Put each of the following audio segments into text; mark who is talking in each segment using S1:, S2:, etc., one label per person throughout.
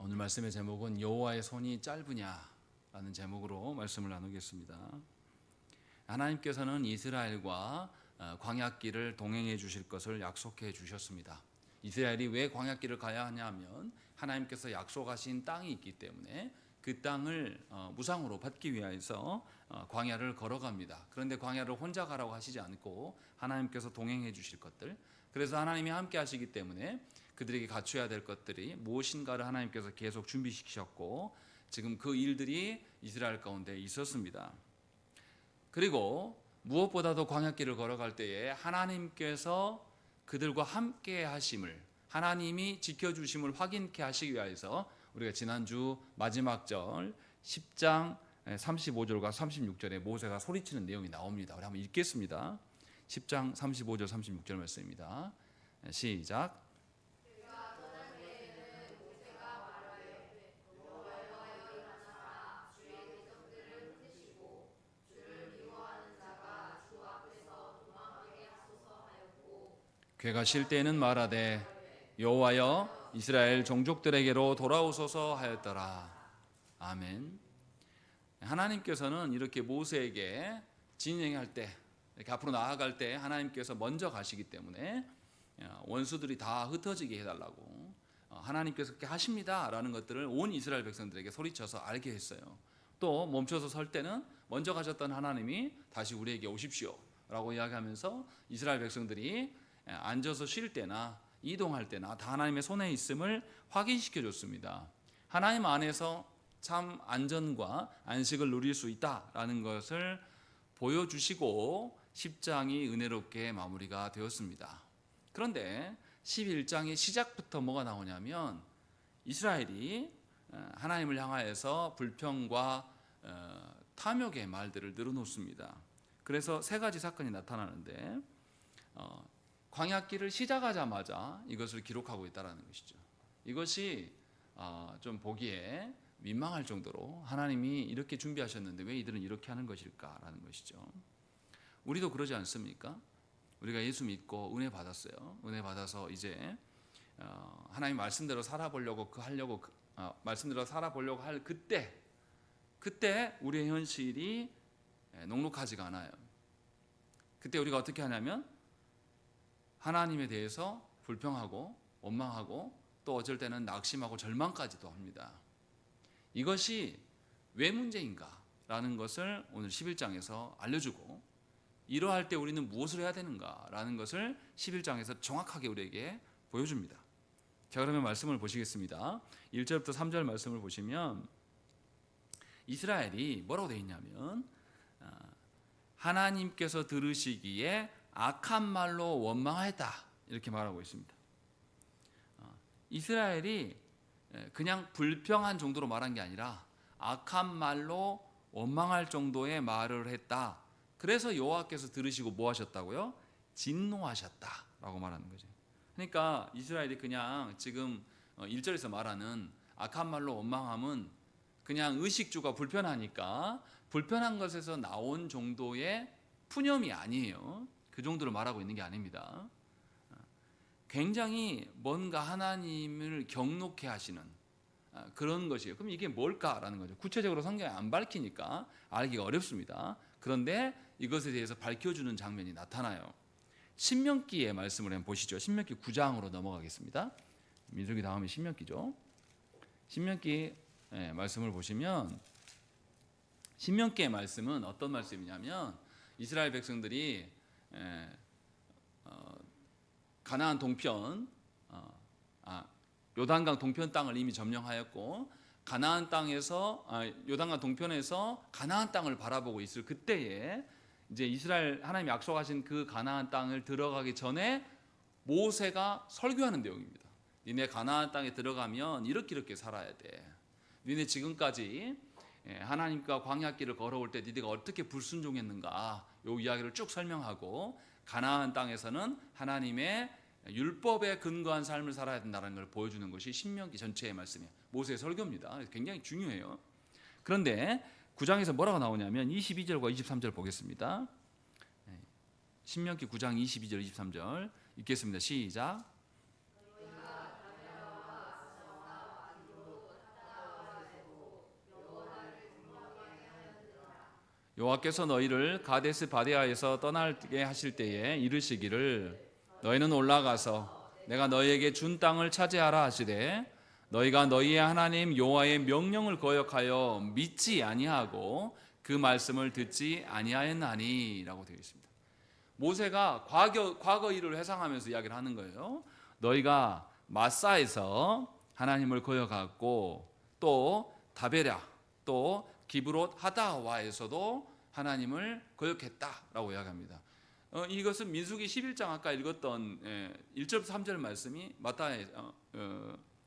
S1: 오늘 말씀의 제목은 여호와의 손이 짧으냐라는 제목으로 말씀을 나누겠습니다. 하나님께서는 이스라엘과 광야길을 동행해 주실 것을 약속해 주셨습니다. 이스라엘이 왜 광야길을 가야 하냐면 하나님께서 약속하신 땅이 있기 때문에 그 땅을 무상으로 받기 위해서 광야를 걸어갑니다. 그런데 광야를 혼자 가라고 하시지 않고 하나님께서 동행해 주실 것들, 그래서 하나님이 함께 하시기 때문에 그들에게 갖춰야 될 것들이 무엇인가를 하나님께서 계속 준비시키셨고 지금 그 일들이 이스라엘 가운데 있었습니다. 그리고 무엇보다도 광야길을 걸어갈 때에 하나님께서 그들과 함께 하심을, 하나님이 지켜주심을 확인케 하시기 위해서 우리가 지난주 마지막 절 10장 35절과 36절에 모세가 소리치는 내용이 나옵니다. 우리 한번 읽겠습니다. 10장 35절 36절 말씀입니다. 시작. 괴가 실 때에는 말하되 여호와여 이스라엘 종족들에게로 돌아오소서 하였더라. 아멘. 하나님께서는 이렇게 모세에게 진행할 때, 이렇게 앞으로 나아갈 때 하나님께서 먼저 가시기 때문에 원수들이 다 흩어지게 해달라고 하나님께서 그렇게 하십니다라는 것들을 온 이스라엘 백성들에게 소리쳐서 알게 했어요. 또 멈춰서 설 때는 먼저 가셨던 하나님이 다시 우리에게 오십시오라고 이야기하면서 이스라엘 백성들이 앉아서 쉴 때나 이동할 때나 다 하나님의 손에 있음을 확인시켜 줬습니다. 하나님 안에서 참 안전과 안식을 누릴 수 있다라는 것을 보여주시고 10장이 은혜롭게 마무리가 되었습니다. 그런데 11장의 시작부터 뭐가 나오냐면 이스라엘이 하나님을 향하여서 불평과 탐욕의 말들을 늘어놓습니다. 그래서 세 가지 사건이 나타나는데 광야길을 시작하자마자 이것을 기록하고 있다는 것이죠. 이것이 좀 보기에 민망할 정도로 하나님이 이렇게 준비하셨는데 왜 이들은 이렇게 하는 것일까라는 것이죠. 우리도 그러지 않습니까? 우리가 예수 믿고 은혜 받았어요. 은혜 받아서 이제 하나님 말씀대로 살아보려고 말씀대로 살아보려고 할 그때 우리의 현실이 녹록하지가 않아요. 그때 우리가 어떻게 하냐면 하나님에 대해서 불평하고 원망하고 또 어쩔 때는 낙심하고 절망까지도 합니다. 이것이 왜 문제인가라는 것을 오늘 11장에서 알려주고 이러할 때 우리는 무엇을 해야 되는가라는 것을 11장에서 정확하게 우리에게 보여줍니다. 자, 그러면 말씀을 보시겠습니다. 1절부터 3절 말씀을 보시면 이스라엘이 뭐라고 되어 있냐면 하나님께서 들으시기에 악한 말로 원망하였다 이렇게 말하고 있습니다. 이스라엘이 그냥 불평한 정도로 말한 게 아니라 악한 말로 원망할 정도의 말을 했다. 그래서 여호와께서 들으시고 뭐 하셨다고요? 진노하셨다라고 말하는 거죠. 그러니까 이스라엘이 그냥 지금 1절에서 말하는 악한 말로 원망함은 그냥 의식주가 불편하니까 불편한 것에서 나온 정도의 푸념이 아니에요. 그 정도로 말하고 있는 게 아닙니다. 굉장히 뭔가 하나님을 경록해 하시는 그런 것이에요. 그럼 이게 뭘까라는 거죠. 구체적으로 성경에 안 밝히니까 알기가 어렵습니다. 그런데 이것에 대해서 밝혀주는 장면이 나타나요. 신명기의 말씀을 한번 보시죠. 신명기 9장으로 넘어가겠습니다. 민수기 다음에 신명기죠. 신명기 말씀을 보시면 신명기의 말씀은 어떤 말씀이냐면 이스라엘 백성들이 가나안 동편 요단강 동편 땅을 이미 점령하였고 가나안 땅에서 요단강 동편에서 가나안 땅을 바라보고 있을 그때에 이제 이스라엘 하나님이 약속하신 그 가나안 땅을 들어가기 전에 모세가 설교하는 내용입니다. 니네 가나안 땅에 들어가면 이렇게 살아야 돼. 니네 지금까지 하나님과 광야길을 걸어올 때 니네가 어떻게 불순종했는가 요 이야기를 쭉 설명하고 가나안 땅에서는 하나님의 율법에 근거한 삶을 살아야 된다는 걸 보여주는 것이 신명기 전체의 말씀이에요. 모세의 설교입니다. 굉장히 중요해요. 그런데 9장에서 뭐라고 나오냐면 22절과 23절 보겠습니다. 신명기 9장 22절 23절 읽겠습니다. 시작. 여호와께서 너희를 가데스 바네아에서 떠나게 하실 때에 이르시기를 너희는 올라가서 내가 너희에게 준 땅을 차지하라 하시되 너희가 너희의 하나님 여호와의 명령을 거역하여 믿지 아니하고 그 말씀을 듣지 아니하였나니라고 되어 있습니다. 모세가 과거 일을 회상하면서 이야기를 하는 거예요. 너희가 마사에서 하나님을 거역하고 또 다베랴 또 기브롯 하다와에서도 하나님을 거역했다라고 이야기합니다. 이것은 민수기 11장 아까 읽었던 1절부터 3절 말씀이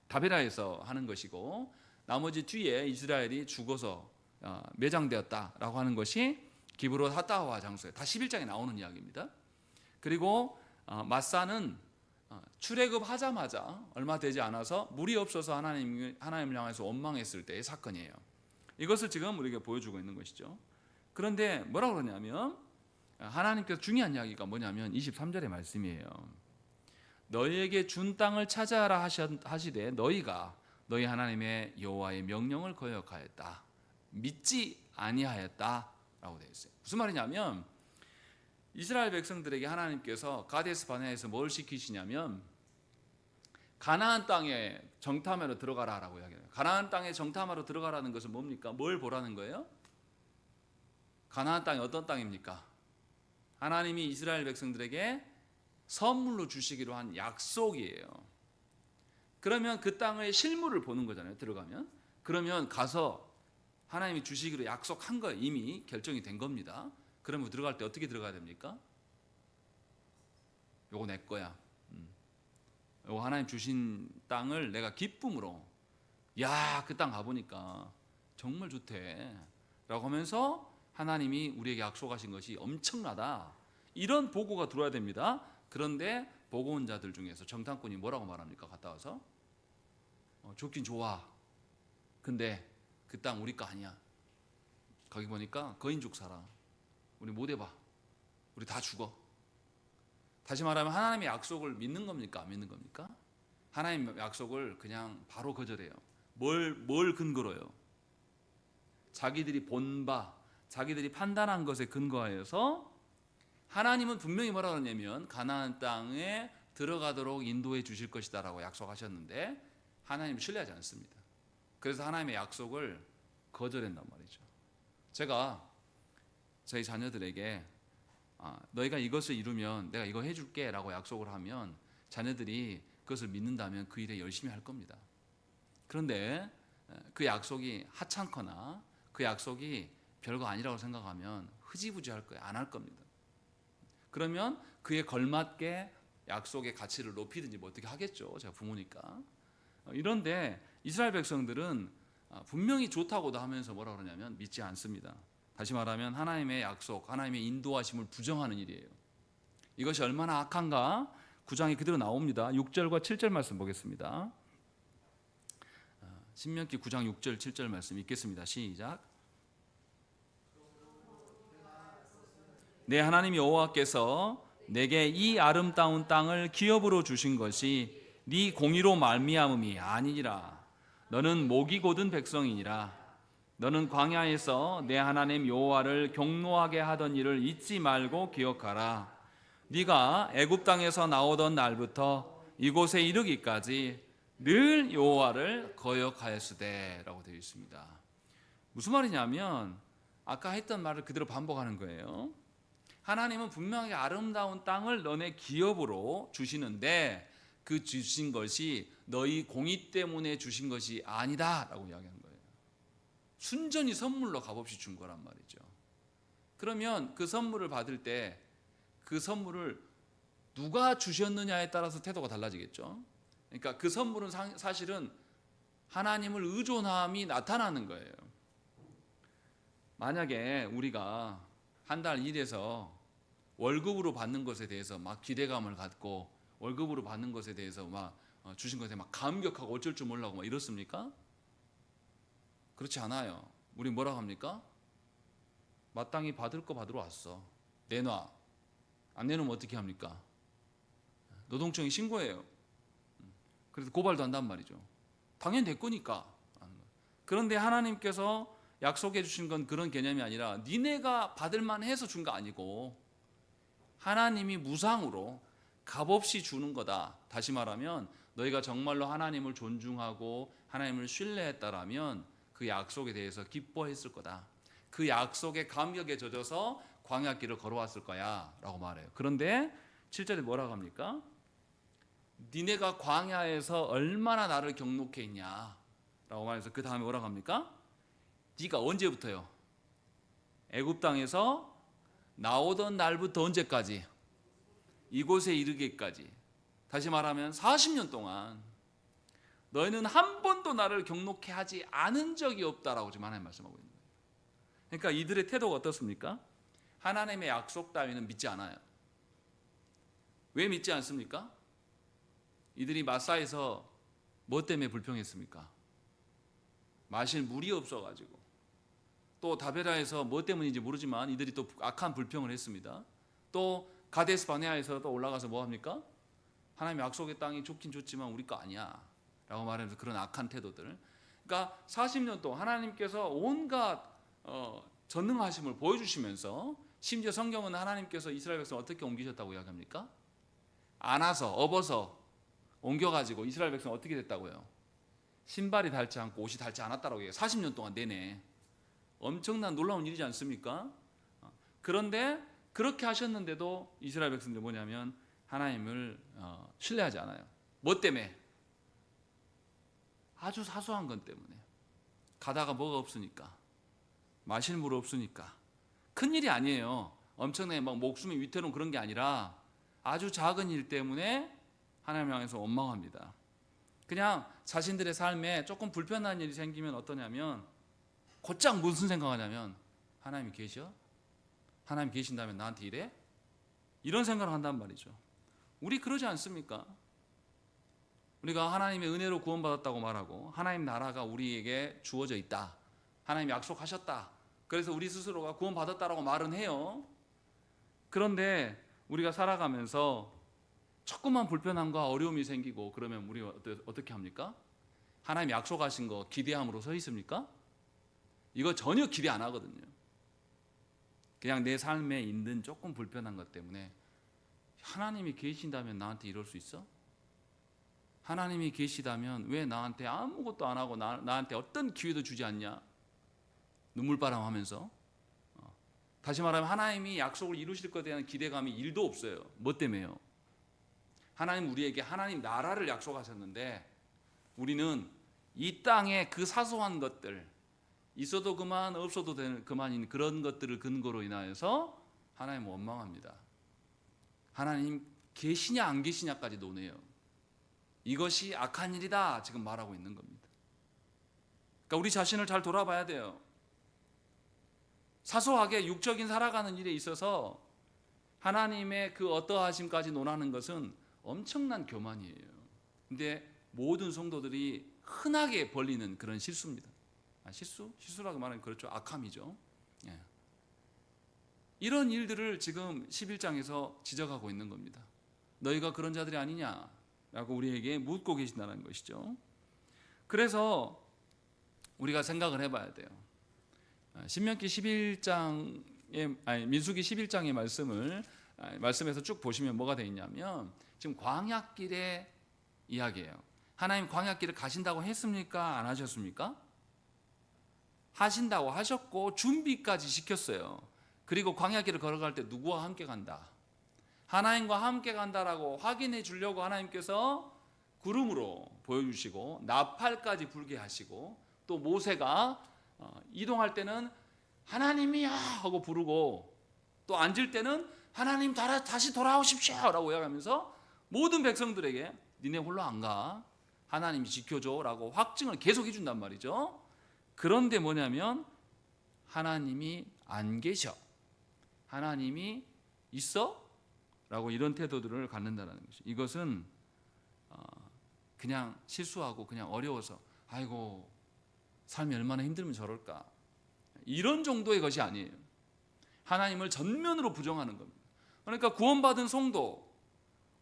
S1: 다베라에서 하는 것이고 나머지 뒤에 이스라엘이 죽어서 매장되었다라고 하는 것이 기브롯 하다와 장소에 다 11장에 나오는 이야기입니다. 그리고 마사는 출애굽하자마자 얼마 되지 않아서 물이 없어서 하나님을 향해서 원망했을 때의 사건이에요. 이것을 지금 우리에게 보여주고 있는 것이죠. 그런데 뭐라고 그러냐면 하나님께서 중요한 이야기가 뭐냐면 23절의 말씀이에요. 너희에게 준 땅을 차지하라 하시되 너희가 너희 하나님의 여호와의 명령을 거역하였다. 믿지 아니하였다라고 되어 있어요. 무슨 말이냐면 이스라엘 백성들에게 하나님께서 가데스 바네아에서 뭘 시키시냐면 가나안 땅에 정탐하러 들어가라라고 이야기해요. 가나안 땅에 정탐하러 들어가라는 것은 뭡니까? 뭘 보라는 거예요? 가나안 땅이 어떤 땅입니까? 하나님이 이스라엘 백성들에게 선물로 주시기로 한 약속이에요. 그러면 그 땅의 실물을 보는 거잖아요. 들어가면. 그러면 가서 하나님이 주시기로 약속한 거 이미 결정이 된 겁니다. 그러면 들어갈 때 어떻게 들어가야 됩니까? 요거 내 거야. 요거 하나님 주신 땅을 내가 기쁨으로 야, 그 땅 가보니까 정말 좋대 라고 하면서 하나님이 우리에게 약속하신 것이 엄청나다. 이런 보고가 들어야 됩니다. 그런데 보고 온 자들 중에서 정탐꾼이 뭐라고 말합니까? 갔다 와서 좋긴 좋아. 근데 그 땅 우리 거 아니야. 거기 보니까 거인족 살아. 우리 못 해봐. 우리 다 죽어. 다시 말하면 하나님의 약속을 믿는 겁니까? 안 믿는 겁니까? 하나님의 약속을 그냥 바로 거절해요. 뭘 근거로요? 자기들이 본 바, 자기들이 판단한 것에 근거하여서 하나님은 분명히 뭐라고 하냐면 가나안 땅에 들어가도록 인도해 주실 것이다라고 약속하셨는데 하나님을 신뢰하지 않습니다. 그래서 하나님의 약속을 거절한단 말이죠. 제가 저희 자녀들에게 너희가 이것을 이루면 내가 이거 해줄게 라고 약속을 하면 자녀들이 그것을 믿는다면 그 일에 열심히 할 겁니다. 그런데 그 약속이 하찮거나 그 약속이 별거 아니라고 생각하면 흐지부지 할 거예요. 안 할 겁니다. 그러면 그에 걸맞게 약속의 가치를 높이든지 뭐 어떻게 하겠죠. 제가 부모니까. 이런데 이스라엘 백성들은 분명히 좋다고도 하면서 뭐라 그러냐면 믿지 않습니다. 다시 말하면 하나님의 약속, 하나님의 인도하심을 부정하는 일이에요. 이것이 얼마나 악한가 9장에 그대로 나옵니다. 6절과 7절 말씀 보겠습니다. 신명기 9장 6절 7절 말씀 읽겠습니다. 시작. 내 하나님 여호와께서 내게 이 아름다운 땅을 기업으로 주신 것이 네 공의로 말미암음이 아니니라. 너는 목이 곧은 백성이니라. 너는 광야에서 내 하나님 여호와를 경노하게 하던 일을 잊지 말고 기억하라. 네가 애굽 땅에서 나오던 날부터 이곳에 이르기까지 늘 여호와를 거역하였으되라고 되어 있습니다. 무슨 말이냐면 아까 했던 말을 그대로 반복하는 거예요. 하나님은 분명히 아름다운 땅을 너네 기업으로 주시는데 그 주신 것이 너희 공의 때문에 주신 것이 아니다라고 이야기하는 거예요. 순전히 선물로 값없이 준 거란 말이죠. 그러면 그 선물을 받을 때 그 선물을 누가 주셨느냐에 따라서 태도가 달라지겠죠. 그러니까 그 선물은 사실은 하나님을 의존함이 나타나는 거예요. 만약에 우리가 한 달 일해서 월급으로 받는 것에 대해서 막 기대감을 갖고 월급으로 받는 것에 대해서 막 주신 것에 막 감격하고 어쩔 줄 몰라고 막 이렇습니까? 그렇지 않아요. 우리 뭐라고 합니까? 마땅히 받을 거 받으러 왔어. 내놔. 안 내놓으면 어떻게 합니까? 노동청에 신고해요. 그래서 고발도 한단 말이죠. 당연히 내 거니까. 그런데 하나님께서 약속해 주신 건 그런 개념이 아니라 니네가 받을 만해서 준 거 아니고 하나님이 무상으로 값없이 주는 거다. 다시 말하면 너희가 정말로 하나님을 존중하고 하나님을 신뢰했다라면 그 약속에 대해서 기뻐했을 거다. 그 약속의 감격에 젖어서 광야길을 걸어왔을 거야 라고 말해요. 그런데 7절에 뭐라고 합니까? 니네가 광야에서 얼마나 나를 경록해 있냐 라고 말해서 그 다음에 뭐라고 합니까? 네가 언제부터요? 애굽 땅에서 나오던 날부터 언제까지? 이곳에 이르기까지. 다시 말하면 40년 동안 너희는 한 번도 나를 경록해 하지 않은 적이 없다라고 지금 하나님 말씀하고 있는 거예요. 그러니까 이들의 태도가 어떻습니까? 하나님의 약속 따위는 믿지 않아요. 왜 믿지 않습니까? 이들이 마사에서 뭐 때문에 불평했습니까? 마실 물이 없어가지고. 또 다베라에서 뭐 때문인지 모르지만 이들이 또 악한 불평을 했습니다. 또 가데스 바네아에서 또 올라가서 뭐 합니까? 하나님의 약속의 땅이 좋긴 좋지만 우리 거 아니야 라고 말하면서 그런 악한 태도들. 그러니까 40년 동안 하나님께서 온갖 전능하심을 보여주시면서 심지어 성경은 하나님께서 이스라엘 백성을 어떻게 옮기셨다고 이야기합니까? 안아서 업어서 옮겨가지고 이스라엘 백성은 어떻게 됐다고요? 신발이 닳지 않고 옷이 닳지 않았다라고 해요. 40년 동안 내내. 엄청난 놀라운 일이지 않습니까? 그런데 그렇게 하셨는데도 이스라엘 백성들이 뭐냐면 하나님을 신뢰하지 않아요. 뭐 때문에? 아주 사소한 것 때문에. 가다가 뭐가 없으니까, 마실 물 없으니까. 큰일이 아니에요. 엄청나게 막 목숨이 위태로운 그런 게 아니라 아주 작은 일 때문에 하나님 향해서 원망합니다. 그냥 자신들의 삶에 조금 불편한 일이 생기면 어떠냐면 곧장 무슨 생각하냐면 하나님이 계셔? 하나님 계신다면 나한테 이래? 이런 생각을 한단 말이죠. 우리 그러지 않습니까? 우리가 하나님의 은혜로 구원받았다고 말하고 하나님 나라가 우리에게 주어져 있다. 하나님 약속하셨다. 그래서 우리 스스로가 구원받았다라고 말은 해요. 그런데 우리가 살아가면서 조금만 불편함과 어려움이 생기고 그러면 우리 어떻게 합니까? 하나님 약속하신 거 기대함으로 서 있습니까? 이거 전혀 기대 안 하거든요. 그냥 내 삶에 있는 조금 불편한 것 때문에 하나님이 계신다면 나한테 이럴 수 있어? 하나님이 계시다면 왜 나한테 아무것도 안 하고 나한테 어떤 기회도 주지 않냐? 눈물바람 하면서. 다시 말하면 하나님이 약속을 이루실 것에 대한 기대감이 1도 없어요. 뭐 때문에요? 하나님 우리에게 하나님 나라를 약속하셨는데 우리는 이 땅의 그 사소한 것들, 있어도 그만 없어도 그만인 그런 것들을 근거로 인하여서 하나님 원망합니다. 하나님 계시냐 안 계시냐까지 논해요. 이것이 악한 일이다 지금 말하고 있는 겁니다. 그러니까 우리 자신을 잘 돌아봐야 돼요. 사소하게 육적인 살아가는 일에 있어서 하나님의 그 어떠하심까지 논하는 것은 엄청난 교만이에요. 근데 모든 성도들이 흔하게 벌리는 그런 실수입니다. 실수라고 말하면 그렇죠. 악함이죠. 예. 이런 일들을 지금 11장에서 지적하고 있는 겁니다. 너희가 그런 자들이 아니냐라고 우리에게 묻고 계신다는 것이죠. 그래서 우리가 생각을 해봐야 돼요. 신명기 11장의 민수기 11장의 말씀에서 쭉 보시면 뭐가 되어 있냐면 지금 광야길의 이야기예요. 하나님 광야길을 가신다고 했습니까? 안 하셨습니까? 하신다고 하셨고 준비까지 시켰어요. 그리고 광야길을 걸어갈 때 누구와 함께 간다? 하나님과 함께 간다라고 확인해 주려고 하나님께서 구름으로 보여주시고 나팔까지 불게 하시고 또 모세가 이동할 때는 하나님이야 하고 부르고 또 앉을 때는 하나님 다시 돌아오십시오 라고 이야기하면서 모든 백성들에게 니네 홀로 안 가, 하나님이 지켜줘 라고 확증을 계속 해준단 말이죠. 그런데 뭐냐면 하나님이 안 계셔, 하나님이 있어? 라고 이런 태도들을 갖는다는 것이, 이것은 그냥 실수하고 그냥 어려워서 아이고 삶이 얼마나 힘들면 저럴까 이런 정도의 것이 아니에요. 하나님을 전면으로 부정하는 겁니다. 그러니까 구원받은 성도,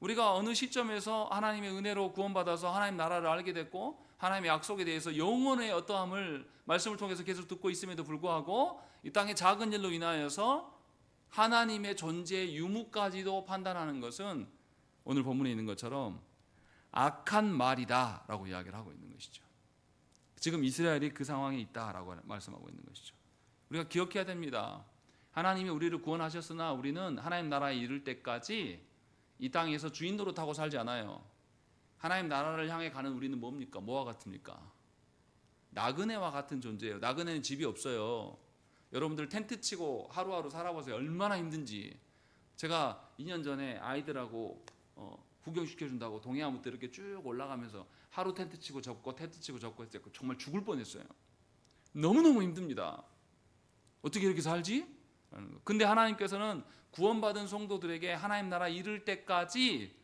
S1: 우리가 어느 시점에서 하나님의 은혜로 구원받아서 하나님 나라를 알게 됐고 하나님의 약속에 대해서 영혼의 어떠함을 말씀을 통해서 계속 듣고 있음에도 불구하고 이 땅의 작은 일로 인하여서 하나님의 존재의 유무까지도 판단하는 것은 오늘 본문에 있는 것처럼 악한 말이다 라고 이야기를 하고 있는 것이죠. 지금 이스라엘이 그 상황에 있다라고 말씀하고 있는 것이죠. 우리가 기억해야 됩니다. 하나님이 우리를 구원하셨으나 우리는 하나님 나라에 이를 때까지 이 땅에서 주인 노릇하고 살지 않아요. 하나님 나라를 향해 가는 우리는 뭡니까? 뭐와 같습니까? 나그네와 같은 존재예요. 나그네는 집이 없어요. 여러분들 텐트 치고 하루하루 살아보세요. 얼마나 힘든지. 제가 2년 전에 아이들하고 구경시켜준다고 동해안부터 이렇게 쭉 올라가면서 하루 텐트 치고 접고 텐트 치고 접고 했어요. 정말 죽을 뻔했어요. 너무너무 힘듭니다. 어떻게 이렇게 살지? 근데 하나님께서는 구원받은 성도들에게 하나님 나라 이를 때까지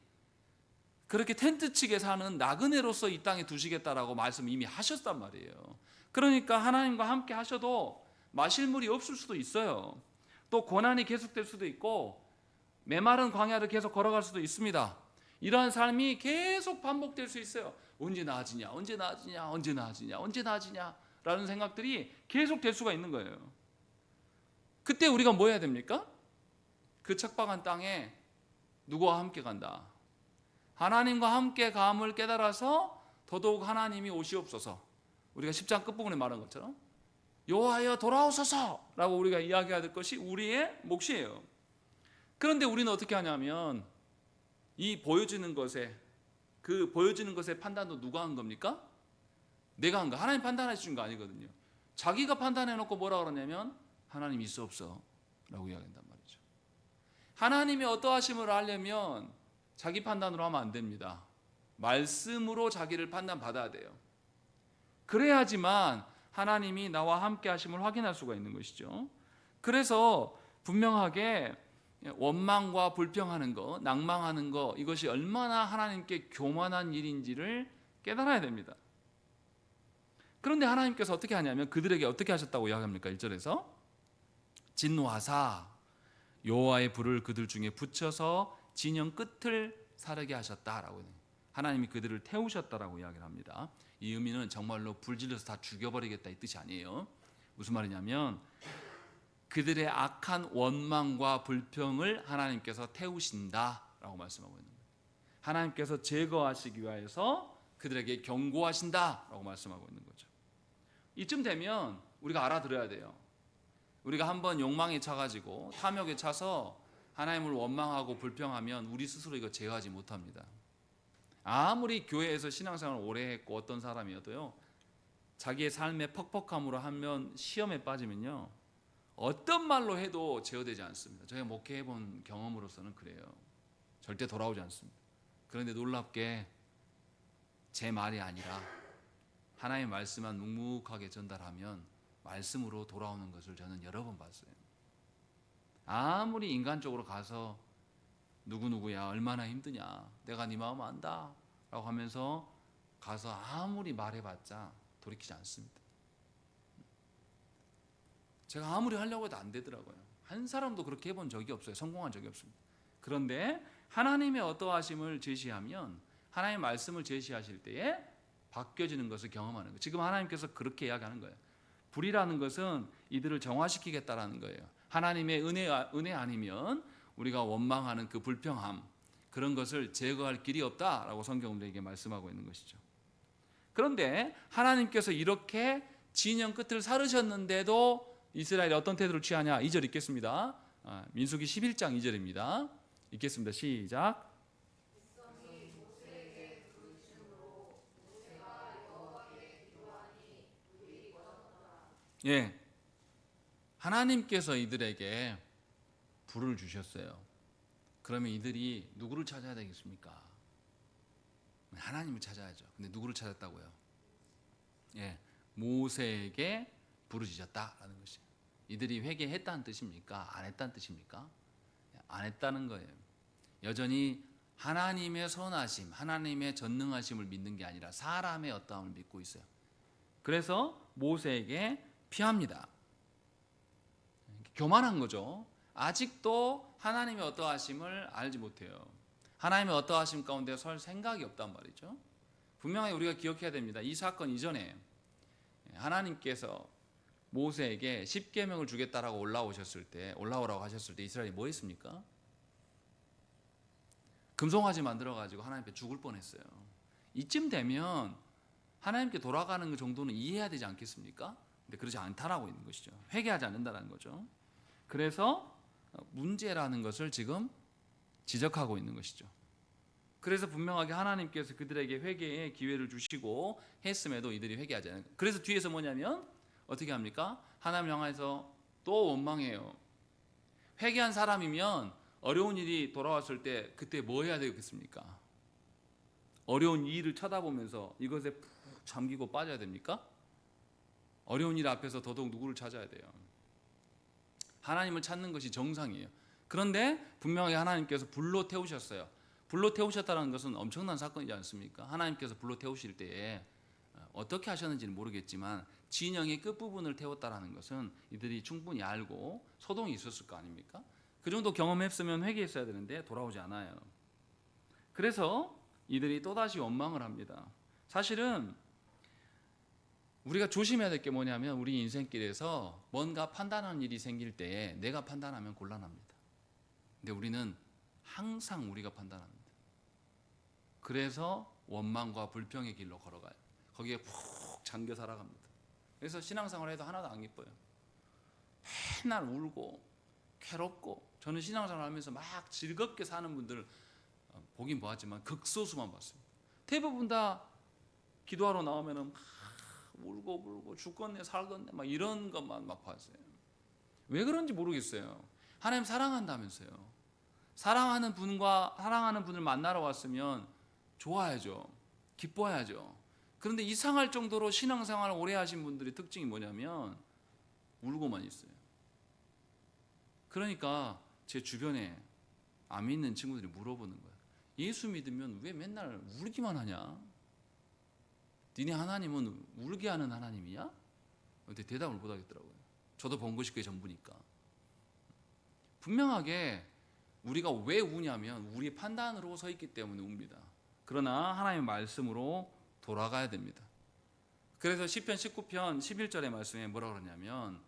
S1: 그렇게 텐트 치게 사는 나그네로서 이 땅에 두시겠다라고 말씀 이미 하셨단 말이에요. 그러니까 하나님과 함께 하셔도 마실 물이 없을 수도 있어요. 또 고난이 계속될 수도 있고 메마른 광야를 계속 걸어갈 수도 있습니다. 이러한 삶이 계속 반복될 수 있어요. 언제 나아지냐, 언제 나아지냐, 언제 나아지냐, 언제 나아지냐 라는 생각들이 계속 될 수가 있는 거예요. 그때 우리가 뭐 해야 됩니까? 그 척박한 땅에 누구와 함께 간다? 하나님과 함께 감을 깨달아서 더더욱 하나님이 오시옵소서. 우리가 10장 끝부분에 말한 것처럼 여호와여 돌아오소서 라고 우리가 이야기해야 될 것이 우리의 몫이에요. 그런데 우리는 어떻게 하냐면 이 보여지는 것에 그 보여지는 것의 판단도 누가 한 겁니까? 내가 한 거. 하나님 판단해 주신 거 아니거든요. 자기가 판단해 놓고 뭐라 그러냐면 하나님 있어 없어 라고 이야기한단 말이죠. 하나님이 어떠하심을 알려면 자기 판단으로 하면 안 됩니다. 말씀으로 자기를 판단받아야 돼요. 그래야지만 하나님이 나와 함께 하심을 확인할 수가 있는 것이죠. 그래서 분명하게 원망과 불평하는 거, 낭망하는 거, 이것이 얼마나 하나님께 교만한 일인지를 깨달아야 됩니다. 그런데 하나님께서 어떻게 하냐면 그들에게 어떻게 하셨다고 이야기합니까? 1절에서 진노하사 여호와의 불을 그들 중에 붙여서 진영 끝을 사르게 하셨다라고 해요. 하나님이 그들을 태우셨다라고 이야기를 합니다. 이 의미는 정말로 불질러서 다 죽여버리겠다 이 뜻이 아니에요. 무슨 말이냐면 그들의 악한 원망과 불평을 하나님께서 태우신다라고 말씀하고 있는 거예요. 하나님께서 제거하시기 위해서 그들에게 경고하신다라고 말씀하고 있는 거죠. 이쯤 되면 우리가 알아들어야 돼요. 우리가 한번 욕망에 차가지고 탐욕에 차서 하나님을 원망하고 불평하면 우리 스스로 이거 제어하지 못합니다. 아무리 교회에서 신앙생활을 오래 했고 어떤 사람이어도요, 자기의 삶의 퍽퍽함으로 하면 시험에 빠지면요 어떤 말로 해도 제어되지 않습니다. 제가 목회해본 경험으로서는 그래요. 절대 돌아오지 않습니다. 그런데 놀랍게 제 말이 아니라 하나님의 말씀만 묵묵하게 전달하면 말씀으로 돌아오는 것을 저는 여러 번 봤어요. 아무리 인간적으로 가서 누구누구야 얼마나 힘드냐 내가 네 마음 안다 라고 하면서 가서 아무리 말해봤자 돌이키지 않습니다. 제가 아무리 하려고 해도 안 되더라고요. 한 사람도 그렇게 해본 적이 없어요. 성공한 적이 없습니다. 그런데 하나님의 어떠하심을 제시하면 하나님의 말씀을 제시하실 때에 바뀌어지는 것을 경험하는 거예요. 지금 하나님께서 그렇게 이야기하는 거예요. 불이라는 것은 이들을 정화시키겠다라는 거예요. 하나님의 은혜 아니면 우리가 원망하는 그 불평함 그런 것을 제거할 길이 없다라고 성경은 우리에게 말씀하고 있는 것이죠. 그런데 하나님께서 이렇게 진영 끝을 사르셨는데도 이스라엘이 어떤 태도를 취하냐 2절 읽겠습니다. 민수기 11장 2절입니다. 읽겠습니다. 시작. 예, 하나님께서 이들에게 불을 주셨어요. 그러면 이들이 누구를 찾아야 되겠습니까? 하나님을 찾아야죠. 근데 누구를 찾았다고요? 예, 모세에게 부르짖었다라는 것이에요. 이들이 회개했다는 뜻입니까? 안 했다는 뜻입니까? 안 했다는 거예요. 여전히 하나님의 선하심, 하나님의 전능하심을 믿는 게 아니라 사람의 어떠함을 믿고 있어요. 그래서 모세에게 피합니다. 교만한 거죠. 아직도 하나님의 어떠하심을 알지 못해요. 하나님의 어떠하심 가운데 설 생각이 없단 말이죠. 분명히 우리가 기억해야 됩니다. 이 사건 이전에 하나님께서 모세에게 10계명을 주겠다라고 올라오라고 하셨을 때 이스라엘이 뭐 했습니까? 금송아지 만들어 가지고 하나님께 죽을 뻔했어요. 이쯤 되면 하나님께 돌아가는 그 정도는 이해해야 되지 않겠습니까? 근데 그러지 않다라고 있는 것이죠. 회개하지 않는다는 거죠. 그래서 문제라는 것을 지금 지적하고 있는 것이죠. 그래서 분명하게 하나님께서 그들에게 회개의 기회를 주시고 했음에도 이들이 회개하지 않아요. 그래서 뒤에서 뭐냐면 어떻게 합니까? 하나님 향해서 또 원망해요. 회개한 사람이면 어려운 일이 돌아왔을 때 그때 뭐 해야 되겠습니까? 어려운 일을 쳐다보면서 이것에 푹 잠기고 빠져야 됩니까? 어려운 일 앞에서 더더욱 누구를 찾아야 돼요? 하나님을 찾는 것이 정상이에요. 그런데 분명히 하나님께서 불로 태우셨어요. 불로 태우셨다는 것은 엄청난 사건이지 않습니까? 하나님께서 불로 태우실 때에 어떻게 하셨는지는 모르겠지만 진영의 끝부분을 태웠다는 것은 이들이 충분히 알고 소동이 있었을 거 아닙니까? 그 정도 경험했으면 회개했어야 되는데 돌아오지 않아요. 그래서 이들이 또다시 원망을 합니다. 사실은 우리가 조심해야 될 게 뭐냐면 우리 인생길에서 뭔가 판단하는 일이 생길 때에 내가 판단하면 곤란합니다. 근데 우리는 항상 우리가 판단합니다. 그래서 원망과 불평의 길로 걸어가요. 거기에 푹 잠겨 살아갑니다. 그래서 신앙생활 해도 하나도 안 기뻐요. 맨날 울고 괴롭고. 저는 신앙생활 하면서 막 즐겁게 사는 분들 보긴 보았지만 극소수만 봤어요. 대부분 다 기도하러 나오면은 막 울고 죽겠네 살겠네 막 이런 것만 막 봤어요. 왜 그런지 모르겠어요. 하나님 사랑한다면서요. 사랑하는 분을 만나러 왔으면 좋아야죠. 기뻐야죠. 그런데 이상할 정도로 신앙생활을 오래 하신 분들의 특징이 뭐냐면 울고만 있어요. 그러니까 제 주변에 안 믿는 친구들이 물어보는 거예요. 예수 믿으면 왜 맨날 울기만 하냐? 니네 하나님은 울게 하는 하나님이야? 근데 대답을 못 하겠더라고요. 저도 본 것이 그게 전부니까. 분명하게 우리가 왜 우냐면 우리의 판단으로 서 있기 때문에 웁니다. 그러나 하나님의 말씀으로 돌아가야 됩니다. 그래서 시편 19편 11절의 말씀에 뭐라 그러냐면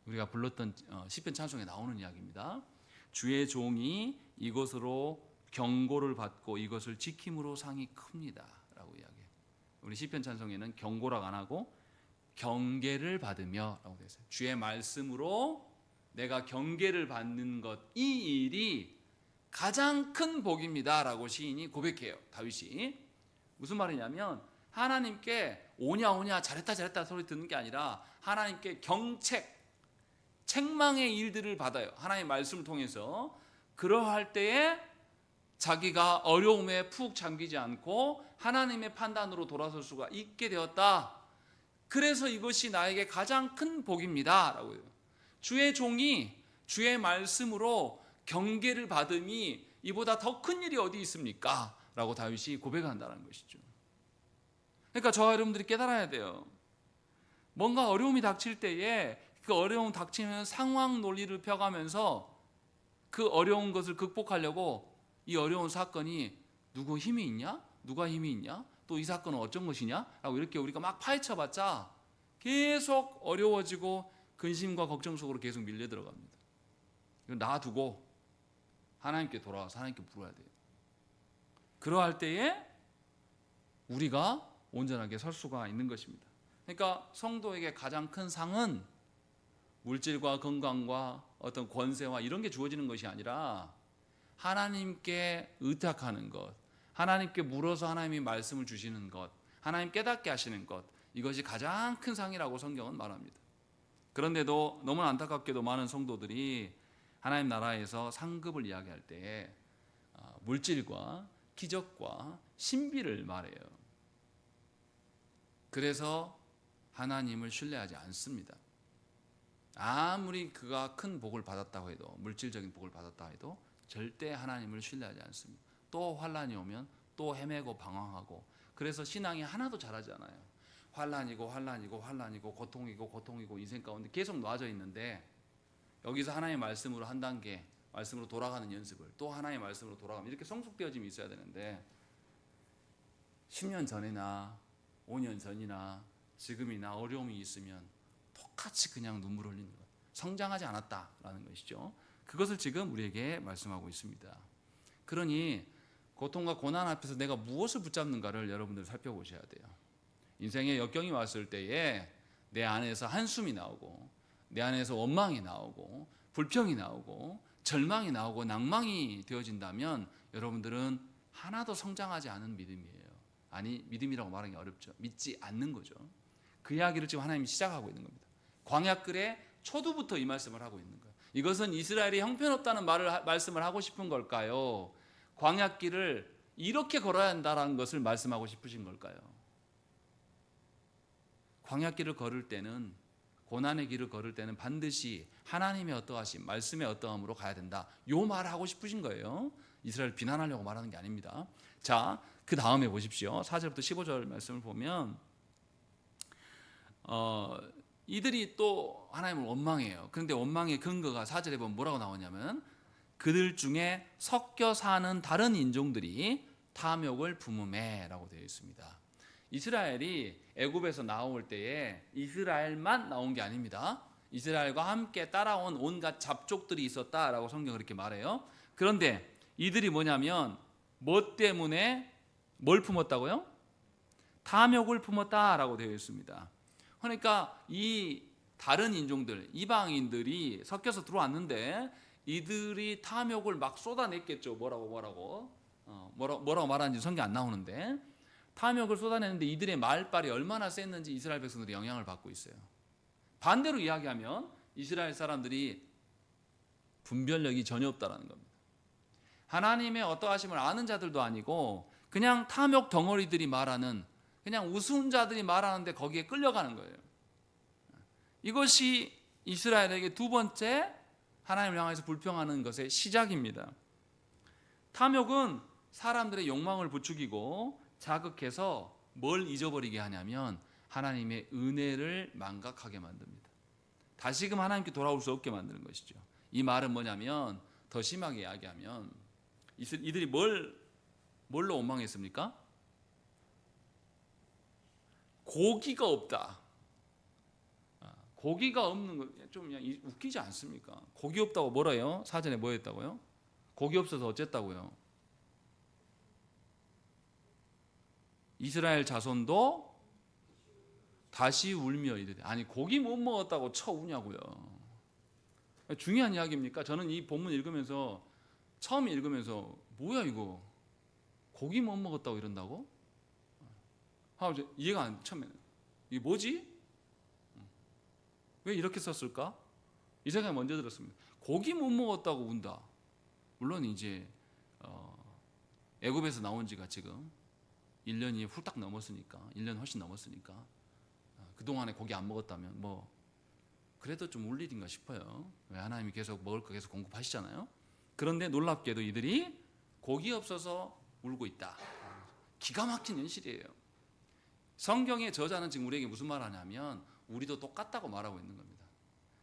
S1: 우리가 불렀던 시편 찬송에 나오는 이야기입니다. 주의 종이 이것으로 경고를 받고 이것을 지킴으로 상이 큽니다 라고 이야기해요. 우리 시편 찬송에는 경고라고 안 하고 경계를 받으며 라고 되어 있어요. 주의 말씀으로 내가 경계를 받는 것, 이 일이 가장 큰 복입니다 라고 시인이 고백해요. 다윗이. 무슨 말이냐면 하나님께 오냐 잘했다 소리 듣는 게 아니라 하나님께 책망의 일들을 받아요. 하나님의 말씀을 통해서. 그러할 때에 자기가 어려움에 푹 잠기지 않고 하나님의 판단으로 돌아설 수가 있게 되었다. 그래서 이것이 나에게 가장 큰 복입니다 라고 해요. 주의 종이 주의 말씀으로 경계를 받음이 이보다 더 큰 일이 어디 있습니까? 라고 다윗이 고백한다는 것이죠. 그러니까 저와 여러분들이 깨달아야 돼요. 뭔가 어려움이 닥칠 때에 그 어려움 닥치는 상황 논리를 펴가면서 그 어려운 것을 극복하려고 이 어려운 사건이 누구 힘이 있냐? 누가 힘이 있냐? 또 이 사건은 어쩐 것이냐? 라고 이렇게 우리가 막 파헤쳐봤자 계속 어려워지고 근심과 걱정 속으로 계속 밀려 들어갑니다. 놔두고 하나님께 돌아와서 하나님께 물어야 돼요. 그러할 때에 우리가 온전하게 설 수가 있는 것입니다. 그러니까 성도에게 가장 큰 상은 물질과 건강과 어떤 권세와 이런 게 주어지는 것이 아니라 하나님께 의탁하는 것, 하나님께 물어서 하나님이 말씀을 주시는 것, 하나님 깨닫게 하시는 것, 이것이 가장 큰 상이라고 성경은 말합니다. 그런데도 너무 안타깝게도 많은 성도들이 하나님 나라에서 상급을 이야기할 때 물질과 기적과 신비를 말해요. 그래서 하나님을 신뢰하지 않습니다. 아무리 그가 큰 복을 받았다고 해도, 물질적인 복을 받았다 해도 절대 하나님을 신뢰하지 않습니다. 또 환난이 오면 또 헤매고 방황하고, 그래서 신앙이 하나도 자라지 않아요. 환난이고 고통이고 인생 가운데 계속 놔져 있는데, 여기서 하나님의 말씀으로 한 단계 말씀으로 돌아가는 연습을, 또 하나님의 말씀으로 돌아가면 이렇게 성숙되어짐이 있어야 되는데 10년 전이나 5년 전이나 지금이나 어려움이 있으면 똑같이 그냥 눈물 흘리는 것, 성장하지 않았다라는 것이죠. 그것을 지금 우리에게 말씀하고 있습니다. 그러니 고통과 고난 앞에서 내가 무엇을 붙잡는가를 여러분들 살펴보셔야 돼요. 인생에 역경이 왔을 때에 내 안에서 한숨이 나오고, 내 안에서 원망이 나오고, 불평이 나오고, 절망이 나오고, 낭망이 되어진다면 여러분들은 하나도 성장하지 않은 믿음이에요. 아니, 믿음이라고 말하기 어렵죠. 믿지 않는 거죠. 그 이야기를 지금 하나님이 시작하고 있는 겁니다. 광야글의 초두부터 이 말씀을 하고 있는 거예요. 이것은 이스라엘이 형편없다는 말씀을 하고 싶은 걸까요? 광야길을 이렇게 걸어야 한다는 것을 말씀하고 싶으신 걸까요? 광야길을 걸을 때는, 고난의 길을 걸을 때는 반드시 하나님의 어떠하심, 말씀의 어떠함으로 가야 된다. 요 말을 하고 싶으신 거예요. 이스라엘을 비난하려고 말하는 게 아닙니다. 자, 그 다음에 보십시오. 4절부터 15절 말씀을 보면 이들이 또 하나님을 원망해요. 그런데 원망의 근거가 4절에 보면 뭐라고 나오냐면 그들 중에 섞여 사는 다른 인종들이 탐욕을 품음에 라고 되어 있습니다. 이스라엘이 애굽에서 나올 때에 이스라엘만 나온 게 아닙니다. 이스라엘과 함께 따라온 온갖 잡족들이 있었다라고 성경은 그렇게 말해요. 그런데 이들이 뭐냐면 뭐 때문에 뭘 품었다고요? 탐욕을 품었다라고 되어 있습니다. 그러니까 이 다른 인종들, 이방인들이 섞여서 들어왔는데 이들이 탐욕을 막 쏟아냈겠죠. 뭐라고 말하는지 성경 안 나오는데 탐욕을 쏟아내는데 이들의 말빨이 얼마나 셌는지 이스라엘 백성들이 영향을 받고 있어요. 반대로 이야기하면 이스라엘 사람들이 분별력이 전혀 없다라는 겁니다. 하나님의 어떠하심을 아는 자들도 아니고 그냥 탐욕 덩어리들이 말하는, 그냥 우스운 자들이 말하는데 거기에 끌려가는 거예요. 이것이 이스라엘에게 두 번째 하나님을 향해서 불평하는 것의 시작입니다. 탐욕은 사람들의 욕망을 부추기고 자극해서 뭘 잊어버리게 하냐면 하나님의 은혜를 망각하게 만듭니다. 다시금 하나님께 돌아올 수 없게 만드는 것이죠. 이 말은 뭐냐면 더 심하게 이야기하면 이들이 뭘로 원망했습니까? 고기가 없다. 고기가 없는 거 좀 그냥 웃기지 않습니까? 고기 없다고 뭐래요? 사전에 뭐 했다고요? 고기 없어서 어쨌다고요? 이스라엘 자손도 다시 울며 이르되, 아니 고기 못 먹었다고 쳐 우냐고요. 중요한 이야기입니까? 저는 이 본문 읽으면서 처음 읽으면서 뭐야 이거, 고기 못 먹었다고 이런다고? 이해가 안, 처음에는 이게 뭐지? 왜 이렇게 썼을까? 이 생각이 먼저 들었습니다. 고기 못 먹었다고 운다. 물론 이제 애굽에서 나온 지가 지금 1년이 훌딱 넘었으니까, 1년 훨씬 넘었으니까 그동안에 고기 안 먹었다면 뭐 그래도 좀 울 일인가 싶어요. 왜 하나님이 계속 먹을 거 계속 공급하시잖아요. 그런데 놀랍게도 이들이 고기 없어서 울고 있다. 기가 막힌 현실이에요. 성경의 저자는 지금 우리에게 무슨 말 하냐면 우리도 똑같다고 말하고 있는 겁니다.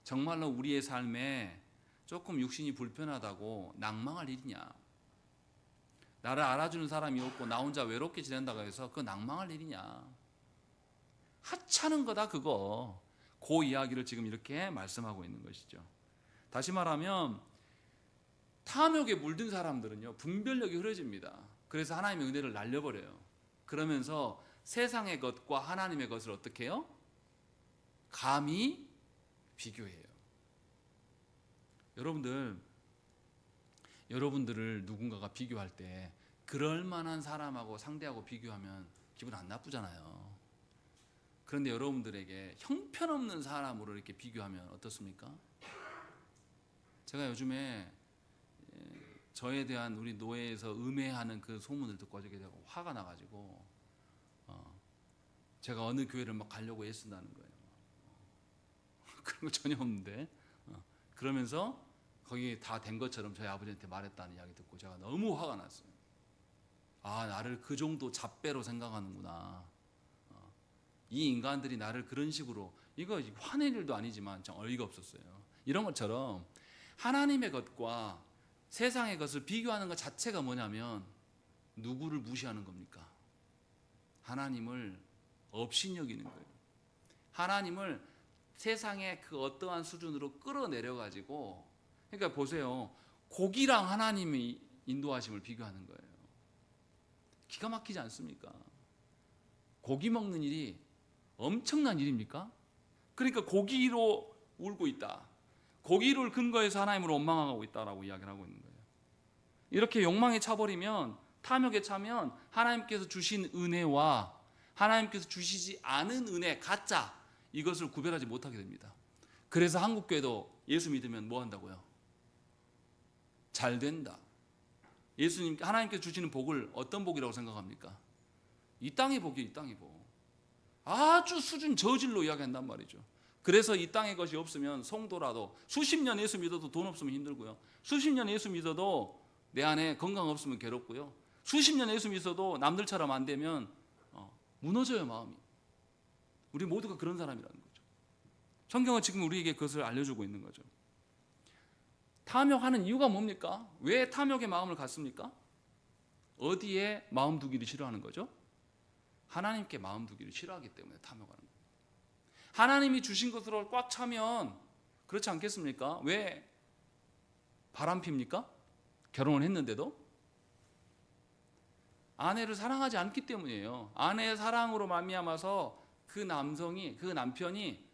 S1: 정말로 우리의 삶에 조금 육신이 불편하다고 낭망할 일이냐, 나를 알아주는 사람이 없고 나 혼자 외롭게 지낸다고 해서 그 낭망할 일이냐, 하찮은 거다 그거. 그 이야기를 지금 이렇게 말씀하고 있는 것이죠. 다시 말하면 탐욕에 물든 사람들은요 분별력이 흐려집니다. 그래서 하나님의 은혜를 날려버려요. 그러면서 세상의 것과 하나님의 것을 어떻게 해요? 감히 비교해요. 여러분들을 누군가가 비교할 때 그럴 만한 사람하고 상대하고 비교하면 기분 안 나쁘잖아요. 그런데 여러분들에게 형편없는 사람으로 이렇게 비교하면 어떻습니까? 제가 요즘에 저에 대한 우리 노예에서 음해하는 그 소문을 듣고 어저께 제가 화가 나가지고 제가 어느 교회를 막 가려고 애쓴다는 거예요. 그런 거 전혀 없는데 그러면서 거기 다 된 것처럼 저희 아버지한테 말했다는 이야기 듣고 제가 너무 화가 났어요. 아, 나를 그 정도 잡배로 생각하는구나. 이 인간들이 나를 그런 식으로, 이거 화낼 일도 아니지만 좀 어이가 없었어요. 이런 것처럼 하나님의 것과 세상의 것을 비교하는 것 자체가 뭐냐면 누구를 무시하는 겁니까? 하나님을 업신여기는 거예요. 하나님을 세상의 그 어떠한 수준으로 끌어내려 가지고, 그러니까 보세요. 고기랑 하나님이 인도하심을 비교하는 거예요. 기가 막히지 않습니까? 고기 먹는 일이 엄청난 일입니까? 그러니까 고기로 울고 있다. 고기를 근거해서 하나님을 원망하고 있다라고 이야기를 하고 있는 거예요. 이렇게 욕망에 차버리면, 탐욕에 차면 하나님께서 주신 은혜와 하나님께서 주시지 않은 은혜, 가짜, 이것을 구별하지 못하게 됩니다. 그래서 한국교회도 예수 믿으면 뭐 한다고요? 잘 된다. 예수님, 하나님께서 주시는 복을 어떤 복이라고 생각합니까? 이 땅의 복이에요. 이 땅의 복. 아주 수준 저질로 이야기한단 말이죠. 그래서 이 땅의 것이 없으면 성도라도 수십 년 예수 믿어도 돈 없으면 힘들고요. 수십 년 예수 믿어도 내 안에 건강 없으면 괴롭고요. 수십 년 예수 믿어도 남들처럼 안 되면 무너져요, 마음이. 우리 모두가 그런 사람이라는 거죠. 성경은 지금 우리에게 그것을 알려주고 있는 거죠. 탐욕하는 이유가 뭡니까? 왜 탐욕의 마음을 갖습니까? 어디에 마음 두기를 싫어하는 거죠? 하나님께 마음 두기를 싫어하기 때문에 탐욕하는 거예요. 하나님이 주신 것으로 꽉 차면 그렇지 않겠습니까? 왜 바람 핍니까? 결혼을 했는데도 아내를 사랑하지 않기 때문이에요. 아내의 사랑으로 말미암아서 그 남편이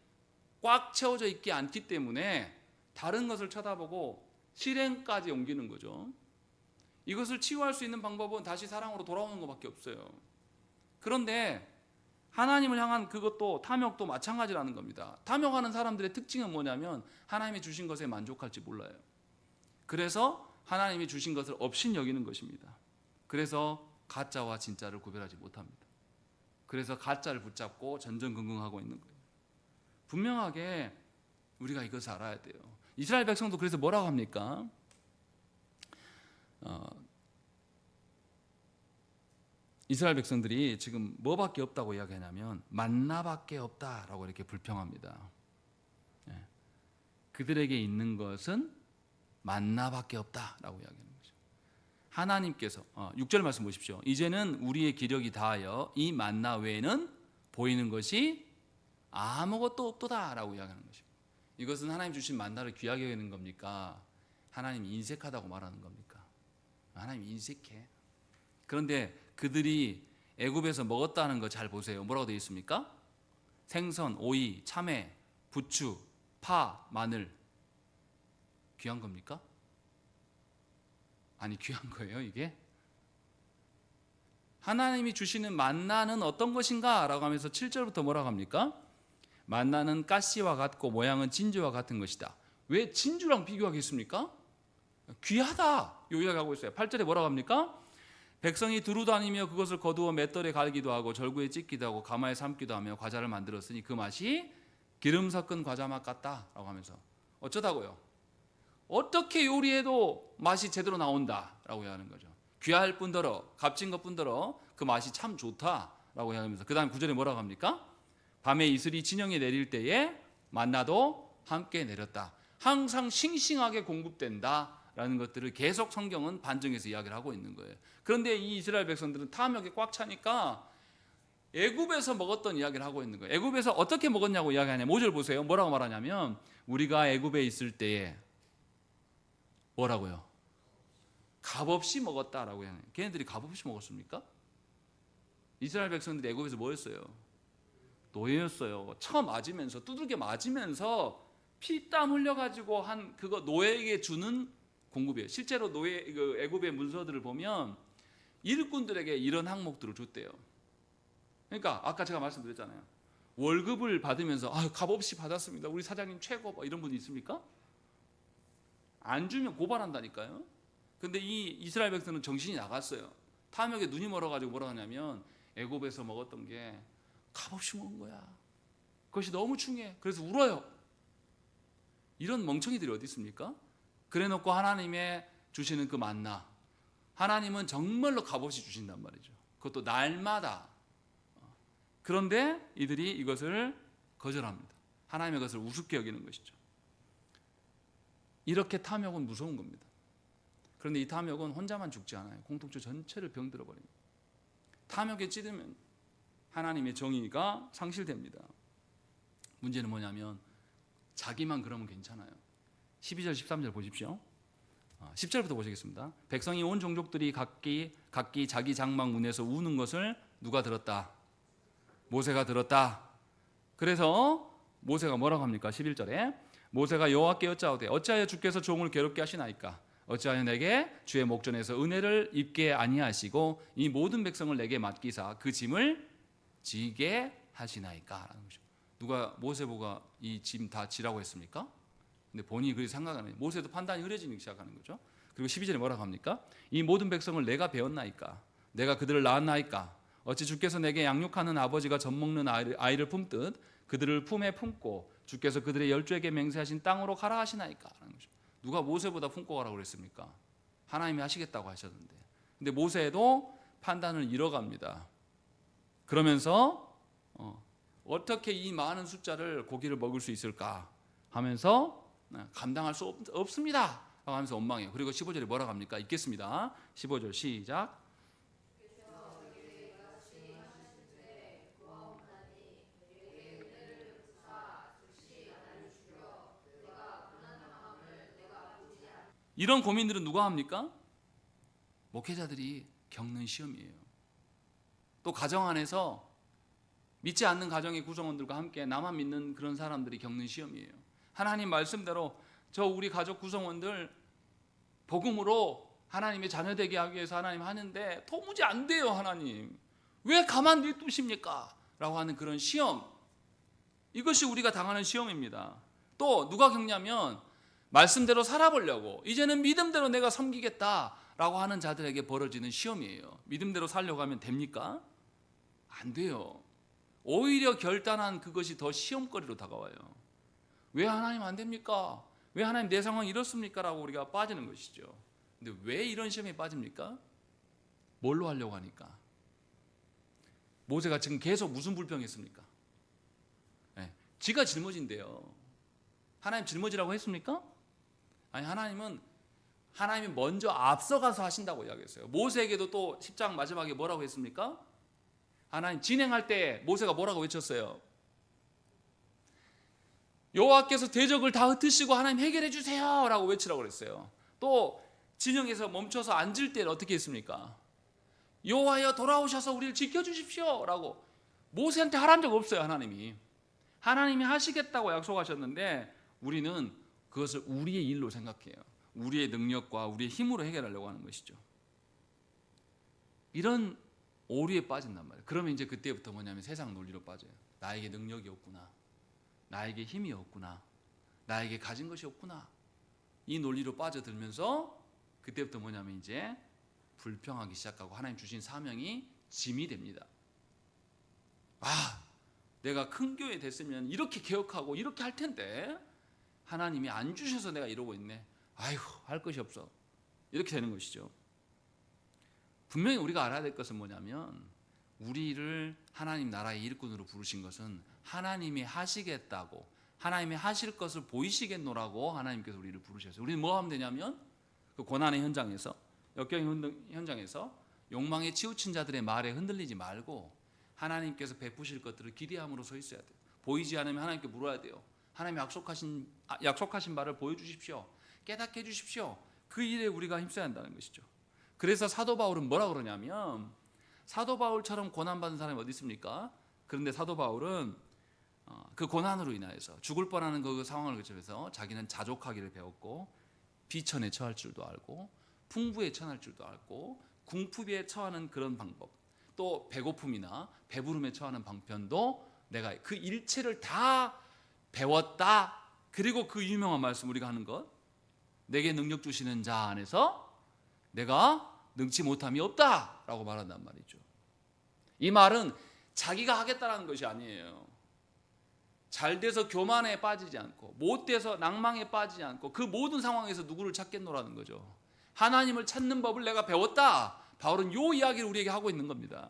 S1: 꽉 채워져 있지 않기 때문에 다른 것을 쳐다보고 실행까지 옮기는 거죠. 이것을 치유할 수 있는 방법은 다시 사랑으로 돌아오는 것밖에 없어요. 그런데 하나님을 향한 그것도 탐욕도 마찬가지라는 겁니다. 탐욕하는 사람들의 특징은 뭐냐면 하나님이 주신 것에 만족할지 몰라요. 그래서 하나님이 주신 것을 업신여기는 것입니다. 그래서 가짜와 진짜를 구별하지 못합니다. 그래서 가짜를 붙잡고 전전긍긍하고 있는 거예요. 분명하게 우리가 이것을 알아야 돼요. 이스라엘 백성도 그래서 뭐라고 합니까? 이스라엘 백성들이 지금 뭐밖에 없다고 이야기하냐면 만나밖에 없다라고 이렇게 불평합니다. 그들에게 있는 것은 만나밖에 없다라고 이야기하는 거죠. 하나님께서 6절 말씀 보십시오. 이제는 우리의 기력이 다하여 이 만나 외에는 보이는 것이 아무것도 없도다라고 이야기하는 것입니다. 이것은 하나님 주신 만나를 귀하게 여기는 겁니까? 하나님 인색하다고 말하는 겁니까? 하나님 인색해. 그런데 그들이 애굽에서 먹었다는 거 잘 보세요. 뭐라고 되어 있습니까? 생선, 오이, 참외, 부추, 파, 마늘. 귀한 겁니까? 아니, 귀한 거예요, 이게? 하나님이 주시는 만나는 어떤 것인가? 라고 하면서 7절부터 뭐라고 합니까? 만나는 가시와 같고 모양은 진주와 같은 것이다. 왜 진주랑 비교하겠습니까? 귀하다. 요 이야기하고 있어요. 8절에 뭐라고 합니까? 백성이 두루 다니며 그것을 거두어 맷돌에 갈기도 하고 절구에 찢기도 하고 가마에 삶기도 하며 과자를 만들었으니 그 맛이 기름 섞은 과자 맛 같다라고 하면서 어쩌다고요? 어떻게 요리해도 맛이 제대로 나온다라고 하는 거죠. 귀할 뿐더러 값진 것 뿐더러 그 맛이 참 좋다라고 하면서 그 다음 9절에 뭐라고 합니까? 밤에 이슬이 진영에 내릴 때에 만나도 함께 내렸다. 항상 싱싱하게 공급된다라는 것들을 계속 성경은 반증해서 이야기를 하고 있는 거예요. 그런데 이 이스라엘 백성들은 탐욕에 꽉 차니까 애굽에서 먹었던 이야기를 하고 있는 거예요. 애굽에서 어떻게 먹었냐고 이야기하냐. 5절 보세요. 뭐라고 말하냐면 우리가 애굽에 있을 때에 뭐라고요? 값없이 먹었다라고 하는. 걔네들이 값없이 먹었습니까? 이스라엘 백성들이 애굽에서 뭐였어요? 노예였어요. 쳐 맞으면서 두들겨 맞으면서 피땀 흘려가지고 한 그거 노예에게 주는 공급이에요. 실제로 애굽의 문서들을 보면 일꾼들에게 이런 항목들을 줬대요. 그러니까 아까 제가 말씀드렸잖아요. 월급을 받으면서 값없이 받았습니다. 우리 사장님 최고 이런 분이 있습니까? 안 주면 고발한다니까요. 근데 이 이스라엘 백성은 정신이 나갔어요. 탐욕에 눈이 멀어가지고 뭐라 하냐면 애굽에서 먹었던 게 값없이 먹은 거야. 그것이 너무 중요해. 그래서 울어요. 이런 멍청이들이 어디 있습니까? 그래놓고 하나님의 주시는 그 만나, 하나님은 정말로 값없이 주신단 말이죠. 그것도 날마다. 그런데 이들이 이것을 거절합니다. 하나님의 것을 우습게 여기는 것이죠. 이렇게 탐욕은 무서운 겁니다. 그런데 이 탐욕은 혼자만 죽지 않아요. 공동체 전체를 병들어 버립니다. 탐욕에 찌들면 하나님의 정의가 상실됩니다. 문제는 뭐냐면 자기만 그러면 괜찮아요. 12절 13절 보십시오. 10절부터 보시겠습니다. 백성이 온 종족들이 각기 자기 장막 문에서 우는 것을 누가 들었다? 모세가 들었다. 그래서 모세가 뭐라고 합니까? 11절에 모세가 여호와께 여짜오되 어찌하여 주께서 종을 괴롭게 하시나이까? 어찌하여 내게 주의 목전에서 은혜를 입게 아니하시고 이 모든 백성을 내게 맡기사 그 짐을 지게 하시나이까? 라는 거죠. 누가 모세보고 이 짐 다 지라고 했습니까? 근데 본인이 그렇게 생각하는, 모세도 판단이 흐려지기 시작하는 거죠. 그리고 12절에 뭐라고 합니까? 이 모든 백성을 내가 배웠나이까? 내가 그들을 낳았나이까? 어찌 주께서 내게 양육하는 아버지가 젖먹는 아이를 품듯 그들을 품에 품고 주께서 그들의 열조에게 맹세하신 땅으로 가라 하시나이까? 라는 거죠. 누가 모세보다 품고 가라고 그랬습니까? 하나님이 하시겠다고 하셨는데. 근데 모세도 판단을 잃어갑니다. 그러면서 어떻게 이 많은 숫자를 고기를 먹을 수 있을까 하면서 감당할 수 없습니다 라고 하면서 원망해요. 그리고 15절에 뭐라고 합니까? 읽겠습니다. 15절 시작. 이런 고민들은 누가 합니까? 목회자들이 겪는 시험이에요. 또 가정 안에서 믿지 않는 가정의 구성원들과 함께 나만 믿는 그런 사람들이 겪는 시험이에요. 하나님 말씀대로 저 우리 가족 구성원들 복음으로 하나님의 자녀 되게 하기 위해서 하나님 하는데 도무지 안 돼요. 하나님 왜 가만 놔두십니까? 라고 하는 그런 시험, 이것이 우리가 당하는 시험입니다. 또 누가 겪냐면 말씀대로 살아보려고 이제는 믿음대로 내가 섬기겠다라고 하는 자들에게 벌어지는 시험이에요. 믿음대로 살려고 하면 됩니까? 안 돼요. 오히려 결단한 그것이 더 시험거리로 다가와요. 왜 하나님 안 됩니까? 왜 하나님 내 상황 이렇습니까? 라고 우리가 빠지는 것이죠. 근데 왜 이런 시험에 빠집니까? 뭘로 하려고 하니까? 모세가 지금 계속 무슨 불평했습니까? 지가 짊어진대요. 하나님 짊어지라고 했습니까? 아니, 하나님이 먼저 앞서가서 하신다고 이야기했어요. 모세에게도 또 10장 마지막에 뭐라고 했습니까? 하나님 진행할 때 모세가 뭐라고 외쳤어요? 여호와께서 대적을 다 흩으시고 하나님 해결해 주세요 라고 외치라고 그랬어요. 또 진영에서 멈춰서 앉을 때는 어떻게 했습니까? 여호와여 돌아오셔서 우리를 지켜주십시오 라고 모세한테 하란 적 없어요. 하나님이 하시겠다고 약속하셨는데 우리는 그것을 우리의 일로 생각해요. 우리의 능력과 우리의 힘으로 해결하려고 하는 것이죠. 이런 오류에 빠진단 말이에요. 그러면 이제 그때부터 뭐냐면 세상 논리로 빠져요. 나에게 능력이 없구나, 나에게 힘이 없구나, 나에게 가진 것이 없구나, 이 논리로 빠져들면서 그때부터 뭐냐면 이제 불평하기 시작하고 하나님 주신 사명이 짐이 됩니다. 내가 큰 교회 됐으면 이렇게 개혁하고 이렇게 할 텐데 하나님이 안 주셔서 내가 이러고 있네. 할 것이 없어. 이렇게 되는 것이죠. 분명히 우리가 알아야 될 것은 뭐냐면 우리를 하나님 나라의 일꾼으로 부르신 것은 하나님이 하시겠다고, 하나님이 하실 것을 보이시겠노라고 하나님께서 우리를 부르셨어요. 우리는 뭐 하면 되냐면 그 고난의 현장에서, 역경의 현장에서 욕망에 치우친 자들의 말에 흔들리지 말고 하나님께서 베푸실 것들을 기대함으로 서 있어야 돼요. 보이지 않으면 하나님께 물어야 돼요. 하나님 약속하신 바를 보여주십시오. 깨닫게 해주십시오. 그 일에 우리가 힘써야 한다는 것이죠. 그래서 사도 바울은 뭐라 그러냐면, 사도 바울처럼 고난받은 사람이 어디 있습니까? 그런데 사도 바울은 그 고난으로 인하여서 죽을 뻔하는 그 상황을 거쳐서 자기는 자족하기를 배웠고 비천에 처할 줄도 알고 풍부에 처할 줄도 알고 궁핍에 처하는 그런 방법, 또 배고픔이나 배부름에 처하는 방편도 내가 그 일체를 다 배웠다. 그리고 그 유명한 말씀 우리가 하는 것, 내게 능력 주시는 자 안에서 내가 능치 못함이 없다 라고 말한단 말이죠. 이 말은 자기가 하겠다라는 것이 아니에요. 잘 돼서 교만에 빠지지 않고 못 돼서 낭망에 빠지지 않고 그 모든 상황에서 누구를 찾겠노라는 거죠. 하나님을 찾는 법을 내가 배웠다. 바울은 이 이야기를 우리에게 하고 있는 겁니다.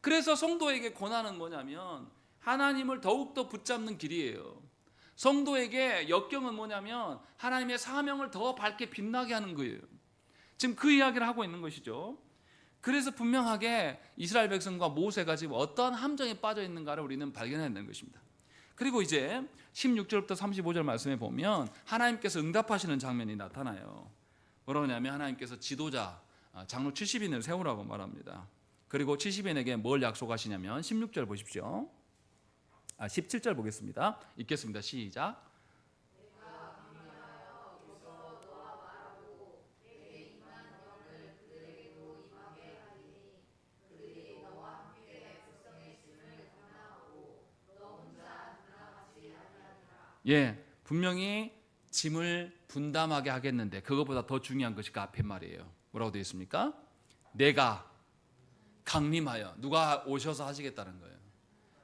S1: 그래서 성도에게 고난은 뭐냐면 하나님을 더욱더 붙잡는 길이에요. 성도에게 역경은 뭐냐면 하나님의 사명을 더 밝게 빛나게 하는 거예요. 지금 그 이야기를 하고 있는 것이죠. 그래서 분명하게 이스라엘 백성과 모세가 지금 어떠한 함정에 빠져 있는가를 우리는 발견해야 되는 것입니다. 그리고 이제 16절부터 35절 말씀에 보면 하나님께서 응답하시는 장면이 나타나요. 뭐라고 하냐면 하나님께서 지도자 장로 70인을 세우라고 말합니다. 그리고 70인에게 뭘 약속하시냐면 16절 보십시오. 17절 보겠습니다. 읽겠습니다. 시작. 예, 분명히 짐을 분담하게 하겠는데 그것보다 더 중요한 것이 그 앞에 말이에요. 뭐라고 되어 있습니까? 내가 강림하여, 누가 오셔서 하시겠다는 거예요.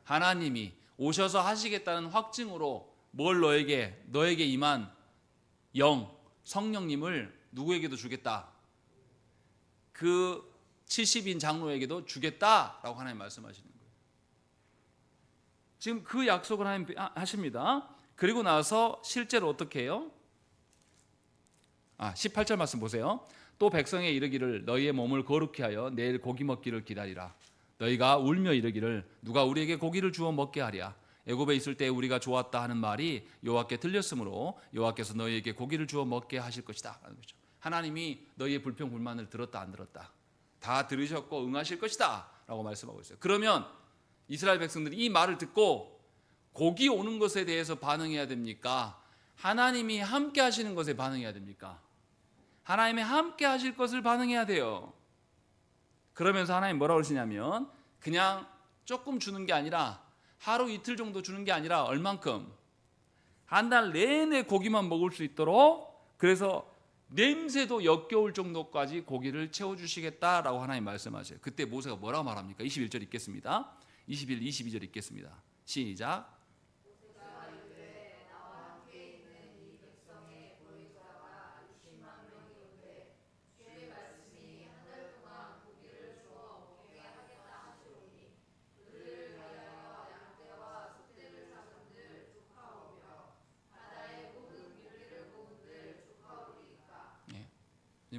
S1: 하나님이 오셔서 하시겠다는 확증으로 뭘 너에게 임한 영, 성령님을 누구에게도 주겠다. 그 70인 장로에게도 주겠다라고 하나님 말씀하시는 거예요. 지금 그 약속을 하나님 하십니다. 그리고 나서 실제로 어떻게 해요? 18절 말씀 보세요. 또 백성에 이르기를 너희의 몸을 거룩히 하여 내일 고기 먹기를 기다리라. 너희가 울며 이르기를 누가 우리에게 고기를 주어 먹게 하랴. 애굽에 있을 때 우리가 좋았다 하는 말이 여호와께 들렸으므로 여호와께서 너희에게 고기를 주어 먹게 하실 것이다 라는 거죠. 하나님이 너희의 불평 불만을 들었다 안 들었다 다 들으셨고 응하실 것이다 라고 말씀하고 있어요. 그러면 이스라엘 백성들이 이 말을 듣고 고기 오는 것에 대해서 반응해야 됩니까? 하나님이 함께 하시는 것에 반응해야 됩니까? 하나님이 함께 하실 것을 반응해야 돼요. 그러면서 하나님 뭐라고 그러시냐면 그냥 조금 주는 게 아니라 하루 이틀 정도 주는 게 아니라 얼만큼? 한 달 내내 고기만 먹을 수 있도록, 그래서 냄새도 역겨울 정도까지 고기를 채워주시겠다라고 하나님 말씀하세요. 그때 모세가 뭐라고 말합니까? 21절 읽겠습니다. 21, 22절 읽겠습니다. 시작.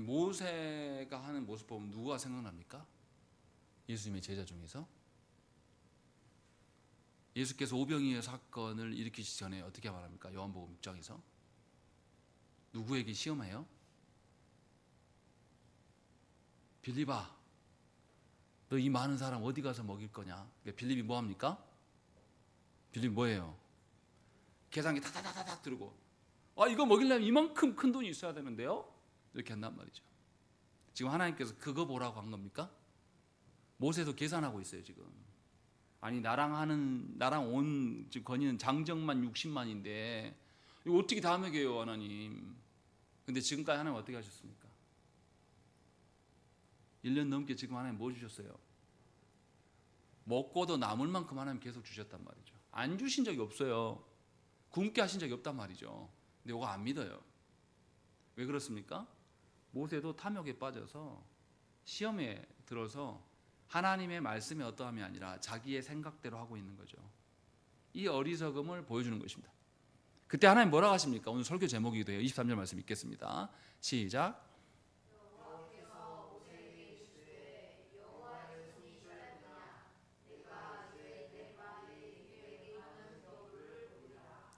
S1: 모세가 하는 모습 보면 누가 생각납니까? 예수님의 제자 중에서 예수께서 오병이어 사건을 일으키시기 전에 어떻게 말합니까? 요한복음 6장에서 누구에게 시험해요? 빌립아, 너 이 많은 사람 어디 가서 먹일 거냐? 빌립이 뭐합니까? 빌립이 뭐예요? 계산기 다다다닥 들고 이거 먹이려면 이만큼 큰 돈이 있어야 되는데요? 이렇게 한단 말이죠. 지금 하나님께서 그거 보라고 한 겁니까? 모세도 계산하고 있어요 지금. 아니 나랑 온 지금 건의는 장정만 60만인데 이거 어떻게 다 먹여요 하나님. 근데 지금까지 하나님 어떻게 하셨습니까? 1년 넘게 지금 하나님 뭐 주셨어요? 먹고도 남을 만큼 하나님 계속 주셨단 말이죠. 안 주신 적이 없어요. 굶게 하신 적이 없단 말이죠. 근데 이거 안 믿어요. 왜 그렇습니까? 모세도 탐욕에 빠져서 시험에 들어서 하나님의 말씀이 어떠함이 아니라 자기의 생각대로 하고 있는 거죠. 이 어리석음을 보여주는 것입니다. 그때 하나님 뭐라고 하십니까? 오늘 설교 제목이기도 해요. 23절 말씀 읽겠습니다. 시작.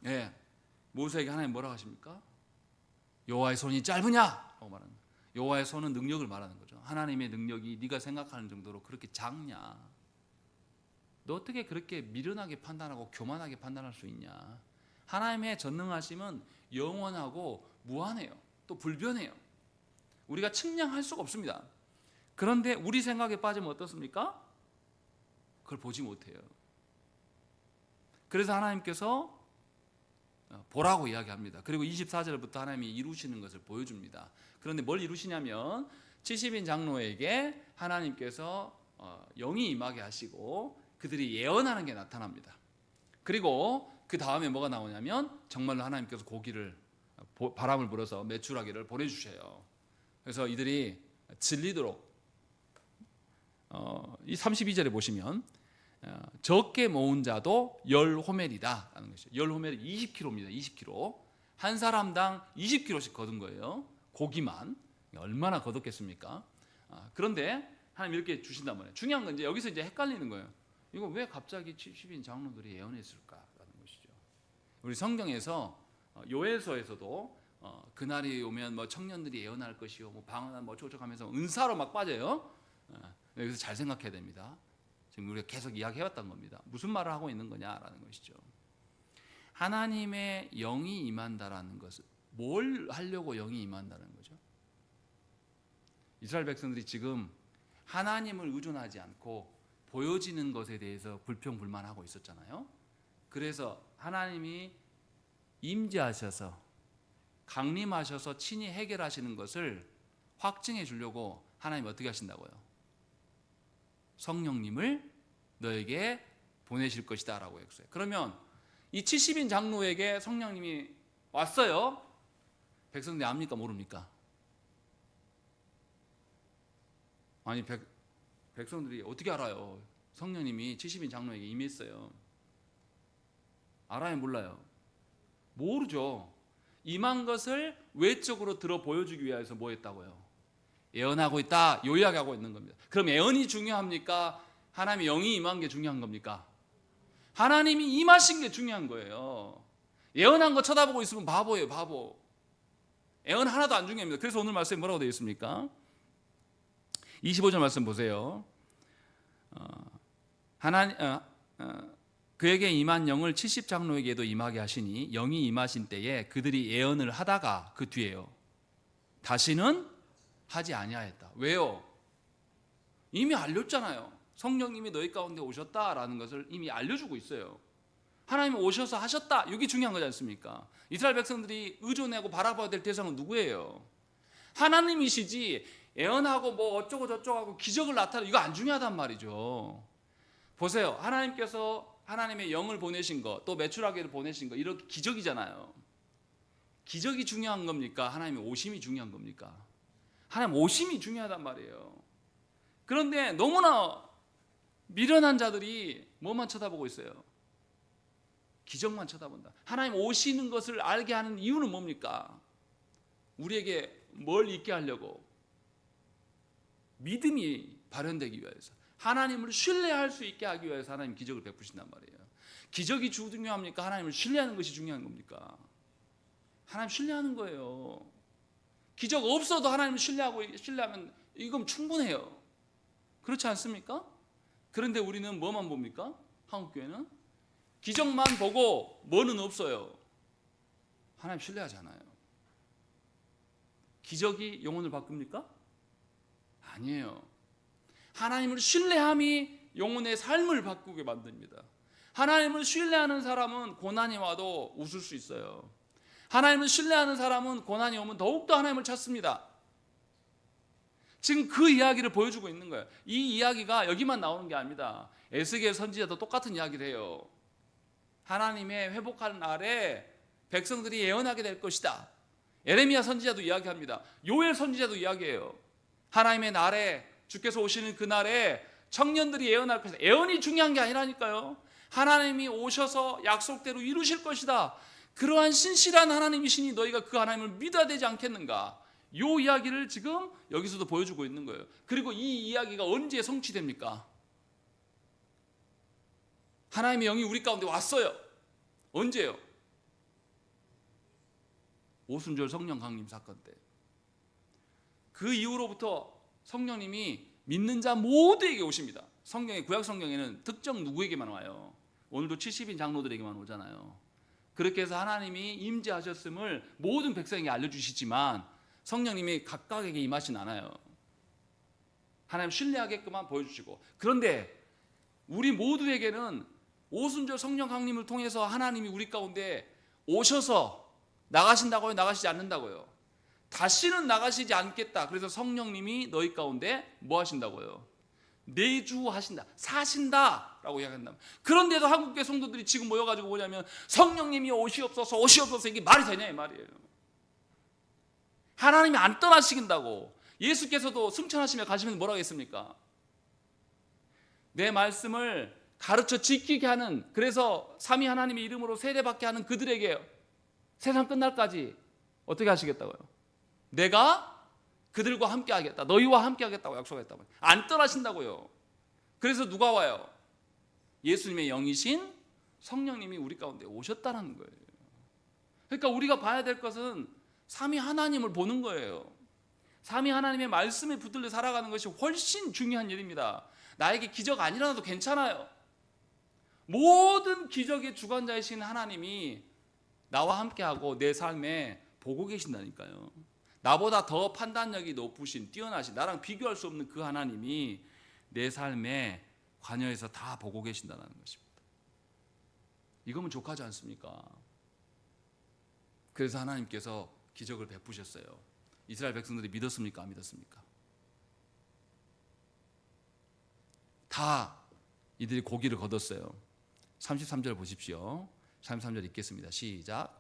S1: 예, 모세에게 하나님 뭐라고 하십니까? 여호와의 손이 짧으냐? 라고 말하는 거예요. 여호와의 손은 능력을 말하는 거죠. 하나님의 능력이 네가 생각하는 정도로 그렇게 작냐? 너 어떻게 그렇게 미련하게 판단하고 교만하게 판단할 수 있냐? 하나님의 전능하심은 영원하고 무한해요. 또 불변해요. 우리가 측량할 수가 없습니다. 그런데 우리 생각에 빠지면 어떻습니까? 그걸 보지 못해요. 그래서 하나님께서 보라고 이야기합니다. 그리고 24절부터 하나님이 이루시는 것을 보여줍니다. 그런데 뭘 이루시냐면 70인 장로에게 하나님께서 영이 임하게 하시고 그들이 예언하는 게 나타납니다. 그리고 그 다음에 뭐가 나오냐면 정말로 하나님께서 고기를 바람을 불어서 메추라기를 보내주셔요. 그래서 이들이 질리도록 이 32절에 보시면 적게 모은 자도 10호멜이다 라는 것이죠. 10호멜이 20kg입니다. 20kg. 한 사람당 20kg씩 거둔 거예요. 고기만. 얼마나 거뒀겠습니까? 그런데 하나님 이렇게 주신단 말이에요. 중요한 건 이제 여기서 이제 헷갈리는 거예요. 이거 왜 갑자기 70인 장로들이 예언했을까라는 것이죠. 우리 성경에서 요엘서에서도 그날이 오면 뭐 청년들이 예언할 것이요, 뭐 방언한 뭐 어쩌고저쩌고 은사로 막 빠져요. 여기서 잘 생각해야 됩니다. 지금 우리가 계속 이야기해왔던 겁니다. 무슨 말을 하고 있는 거냐라는 것이죠. 하나님의 영이 임한다라는 것은 뭘 하려고 영이 임한다는 거죠? 이스라엘 백성들이 지금 하나님을 의존하지 않고 보여지는 것에 대해서 불평불만하고 있었잖아요. 그래서 하나님이 임재하셔서 강림하셔서 친히 해결하시는 것을 확증해 주려고 하나님 어떻게 하신다고요? 성령님을 너에게 보내실 것이다 라고 했어요. 그러면 이 70인 장로에게 성령님이 왔어요. 백성들이 압니까 모릅니까? 아니 백성들이 어떻게 알아요? 성령님이 70인 장로에게 임했어요. 알아요 몰라요? 모르죠. 임한 것을 외적으로 들어 보여주기 위해서 뭐 했다고요? 예언하고 있다, 요 이야기하고 있는 겁니다. 그럼 예언이 중요합니까? 하나님의 영이 임한 게 중요한 겁니까? 하나님이 임하신 게 중요한 거예요. 예언한 거 쳐다보고 있으면 바보예요, 바보. 예언 하나도 안 중요합니다. 그래서 오늘 말씀에 뭐라고 되어 있습니까? 25절 말씀 보세요. 그에게 임한 영을 70장로에게도 임하게 하시니 영이 임하신 때에 그들이 예언을 하다가 그 뒤에요. 다시는 하지 아니하였다. 왜요? 이미 알렸잖아요. 성령님이 너희 가운데 오셨다라는 것을 이미 알려주고 있어요. 하나님이 오셔서 하셨다. 이게 중요한 거지 않습니까? 이스라엘 백성들이 의존하고 바라봐야 될 대상은 누구예요? 하나님이시지 예언하고 뭐 어쩌고 저쩌고 하고 기적을 나타내고 이거 안 중요하단 말이죠. 보세요. 하나님께서 하나님의 영을 보내신 거, 또 메추라기를 보내신 거, 이렇게 기적이잖아요. 기적이 중요한 겁니까? 하나님의 오심이 중요한 겁니까? 하나님 오심이 중요하단 말이에요. 그런데 너무나 미련한 자들이 뭐만 쳐다보고 있어요? 기적만 쳐다본다. 하나님 오시는 것을 알게 하는 이유는 뭡니까? 우리에게 뭘 있게 하려고? 믿음이 발현되기 위해서, 하나님을 신뢰할 수 있게 하기 위해서 하나님 기적을 베푸신단 말이에요. 기적이 중요합니까? 하나님을 신뢰하는 것이 중요한 겁니까? 하나님 신뢰하는 거예요. 기적 없어도 하나님을 신뢰하면 이건 충분해요. 그렇지 않습니까? 그런데 우리는 뭐만 봅니까? 한국교회는 기적만 보고 뭐는 없어요. 하나님 신뢰하지 않아요. 기적이 영혼을 바꿉니까? 아니에요. 하나님을 신뢰함이 영혼의 삶을 바꾸게 만듭니다. 하나님을 신뢰하는 사람은 고난이 와도 웃을 수 있어요. 하나님을 신뢰하는 사람은 고난이 오면 더욱더 하나님을 찾습니다. 지금 그 이야기를 보여주고 있는 거예요. 이 이야기가 여기만 나오는 게 아닙니다. 에스겔 선지자도 똑같은 이야기를 해요. 하나님의 회복하는 날에 백성들이 예언하게 될 것이다. 에레미야 선지자도 이야기합니다. 요엘 선지자도 이야기해요. 하나님의 날에, 주께서 오시는 그 날에 청년들이 예언할 것이다. 예언이 중요한 게 아니라니까요. 하나님이 오셔서 약속대로 이루실 것이다. 그러한 신실한 하나님이시니 너희가 그 하나님을 믿어야 되지 않겠는가? 이 이야기를 지금 여기서도 보여주고 있는 거예요. 그리고 이 이야기가 언제 성취됩니까? 하나님의 영이 우리 가운데 왔어요. 언제요? 오순절 성령 강림 사건 때. 그 이후로부터 성령님이 믿는 자 모두에게 오십니다. 성경의 구약 성경에는 특정 누구에게만 와요. 오늘도 70인 장로들에게만 오잖아요. 그렇게 해서 하나님이 임재하셨음을 모든 백성에게 알려주시지만 성령님이 각각에게 임하진 않아요. 하나님 신뢰하게끔만 보여주시고, 그런데 우리 모두에게는 오순절 성령 강림을 통해서 하나님이 우리 가운데 오셔서 나가신다고요? 나가시지 않는다고요? 다시는 나가시지 않겠다. 그래서 성령님이 너희 가운데 뭐 하신다고요? 내주하신다, 사신다라고 이야기한다. 그런데도 한국교회 성도들이 지금 모여가지고 뭐냐면 성령님이 오시옵소서 오시옵소서, 이게 말이 되냐 이 말이에요. 하나님이 안 떠나시긴다고. 예수께서도 승천하시며 가시면 뭐라고 했습니까? 내 말씀을 가르쳐 지키게 하는, 그래서 삼위 하나님의 이름으로 세례받게 하는 그들에게 세상 끝날까지 어떻게 하시겠다고요? 내가 그들과 함께 하겠다. 너희와 함께 하겠다고 약속했다고. 안 떠나신다고요. 그래서 누가 와요? 예수님의 영이신 성령님이 우리 가운데 오셨다는 거예요. 그러니까 우리가 봐야 될 것은 삼위 하나님을 보는 거예요. 삼위 하나님의 말씀에 붙들려 살아가는 것이 훨씬 중요한 일입니다. 나에게 기적 안 일어나도 괜찮아요. 모든 기적의 주관자이신 하나님이 나와 함께하고 내 삶에 보고 계신다니까요. 나보다 더 판단력이 높으신, 뛰어나신, 나랑 비교할 수 없는 그 하나님이 내 삶에 관여해서 다 보고 계신다는 것입니다. 이거면 족하지 않습니까? 그래서 하나님께서 기적을 베푸셨어요. 이스라엘 백성들이 믿었습니까? 안 믿었습니까? 다 이들이 고기를 거뒀어요. 33절 보십시오. 33절 읽겠습니다. 시작.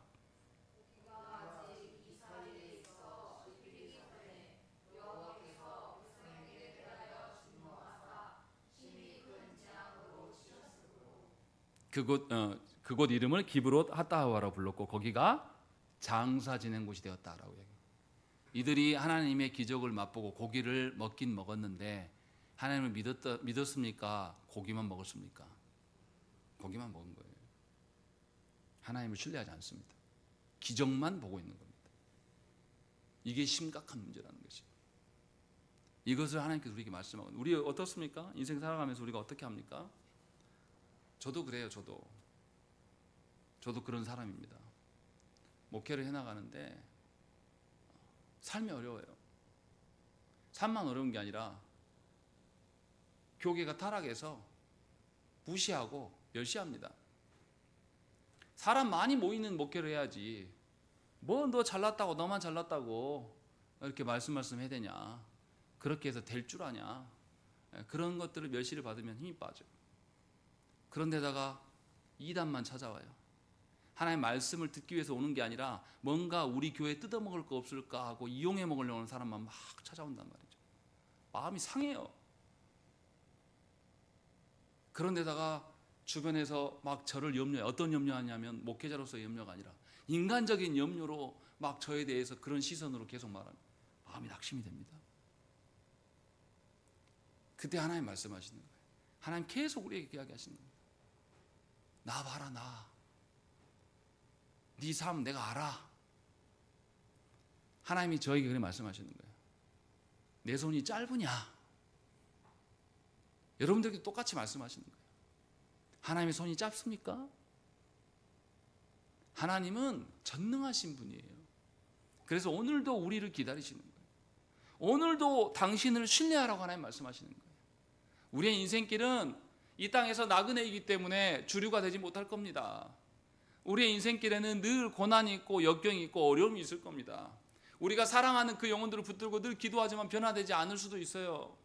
S1: 그곳 이름을 기브롯 핫다하와라 불렀고 거기가 장사 지낸 곳이 되었다라고 얘기해요. 이들이 하나님의 기적을 맛보고 고기를 먹긴 먹었는데 하나님을 믿었습니까? 고기만 먹었습니까? 고기만 먹은 거예요. 하나님을 신뢰하지 않습니다. 기적만 보고 있는 겁니다. 이게 심각한 문제라는 것이. 이것을 하나님께서 우리에게 말씀하고, 우리 어떻습니까? 인생 살아가면서 우리가 어떻게 합니까? 저도 그래요. 저도 그런 사람입니다. 목회를 해나가는데 삶이 어려워요. 삶만 어려운 게 아니라 교계가 타락해서 무시하고 멸시합니다. 사람 많이 모이는 목회를 해야지 뭐 너 잘났다고, 너만 잘났다고 이렇게 말씀해야 되냐, 그렇게 해서 될 줄 아냐, 그런 것들을 멸시를 받으면 힘이 빠져요. 그런데다가 이단만 찾아와요. 하나님의 말씀을 듣기 위해서 오는 게 아니라 뭔가 우리 교회에 뜯어먹을 거 없을까 하고 이용해 먹으려고 하는 사람만 막 찾아온단 말이죠. 마음이 상해요. 그런데다가 주변에서 막 저를 염려해. 어떤 염려하냐면 목회자로서의 염려가 아니라 인간적인 염려로 막 저에 대해서 그런 시선으로 계속 말하면 마음이 낙심이 됩니다. 그때 하나님 말씀하시는 거예요. 하나님 계속 우리에게 이야기하시는 겁니다. 나 봐라, 나. 네 삶 내가 알아. 하나님이 저에게 그렇게 말씀하시는 거예요. 내 손이 짧으냐? 여러분들에게 똑같이 말씀하시는 거예요. 하나님의 손이 짧습니까? 하나님은 전능하신 분이에요. 그래서 오늘도 우리를 기다리시는 거예요. 오늘도 당신을 신뢰하라고 하나님 말씀하시는 거예요. 우리의 인생길은 이 땅에서 나그네이기 때문에 주류가 되지 못할 겁니다. 우리의 인생길에는 늘 고난이 있고 역경이 있고 어려움이 있을 겁니다. 우리가 사랑하는 그 영혼들을 붙들고 늘 기도하지만 변화되지 않을 수도 있어요.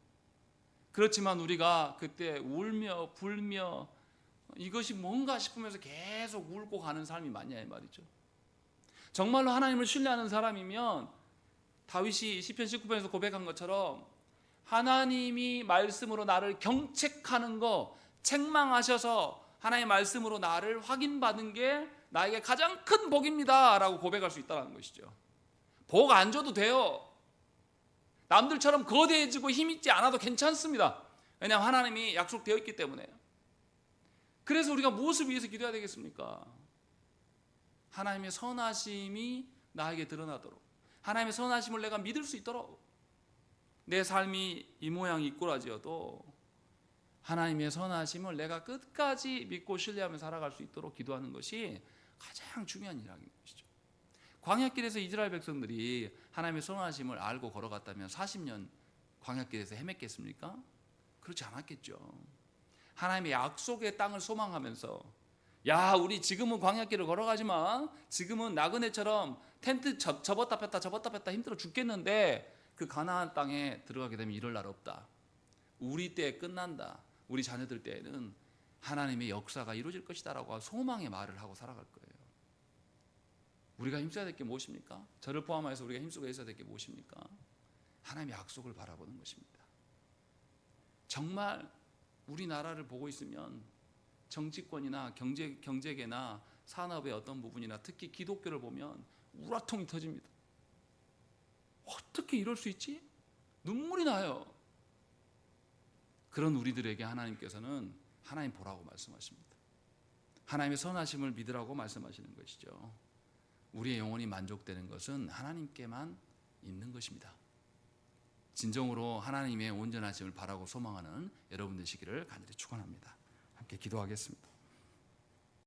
S1: 그렇지만 우리가 그때 울며 불며 이것이 뭔가 싶으면서 계속 울고 가는 삶이 맞냐 이 말이죠. 정말로 하나님을 신뢰하는 사람이면 다윗이 시편 19편에서 고백한 것처럼 하나님이 말씀으로 나를 경책하는 거, 책망하셔서 하나님의 말씀으로 나를 확인받은 게 나에게 가장 큰 복입니다 라고 고백할 수 있다는 것이죠. 복 안 줘도 돼요. 남들처럼 거대해지고 힘있지 않아도 괜찮습니다. 왜냐하면 하나님이 약속되어 있기 때문에. 그래서 우리가 무엇을 위해서 기도해야 되겠습니까? 하나님의 선하심이 나에게 드러나도록, 하나님의 선하심을 내가 믿을 수 있도록, 내 삶이 이 모양이 이꼬라지여도 하나님의 선하심을 내가 끝까지 믿고 신뢰하며 살아갈 수 있도록 기도하는 것이 가장 중요한 일인 것이죠. 광야길에서 이스라엘 백성들이 하나님의 선하심을 알고 걸어갔다면 40년 광야길에서 헤맸겠습니까? 그렇지 않았겠죠. 하나님의 약속의 땅을 소망하면서, 야, 우리 지금은 광야길을 걸어가지만 지금은 나그네처럼 텐트 접었다 폈다 힘들어 죽겠는데 그 가나안 땅에 들어가게 되면 이럴 날 없다. 우리 때 끝난다. 우리 자녀들 때에는 하나님의 역사가 이루어질 것이다 라고 소망의 말을 하고 살아갈 거예요. 우리가 힘써야 될 게 무엇입니까? 저를 포함해서 우리가 힘쓰고 있어야 될 게 무엇입니까? 하나님의 약속을 바라보는 것입니다. 정말 우리나라를 보고 있으면 정치권이나 경제계나 산업의 어떤 부분이나 특히 기독교를 보면 우라통이 터집니다. 어떻게 이럴 수 있지? 눈물이 나요. 그런 우리들에게 하나님께서는 하나님 보라고 말씀하십니다. 하나님의 선하심을 믿으라고 말씀하시는 것이죠. 우리의 영혼이 만족되는 것은 하나님께만 있는 것입니다. 진정으로 하나님의 온전하심을 바라고 소망하는 여러분 되시기를 간절히 축원합니다. 함께 기도하겠습니다.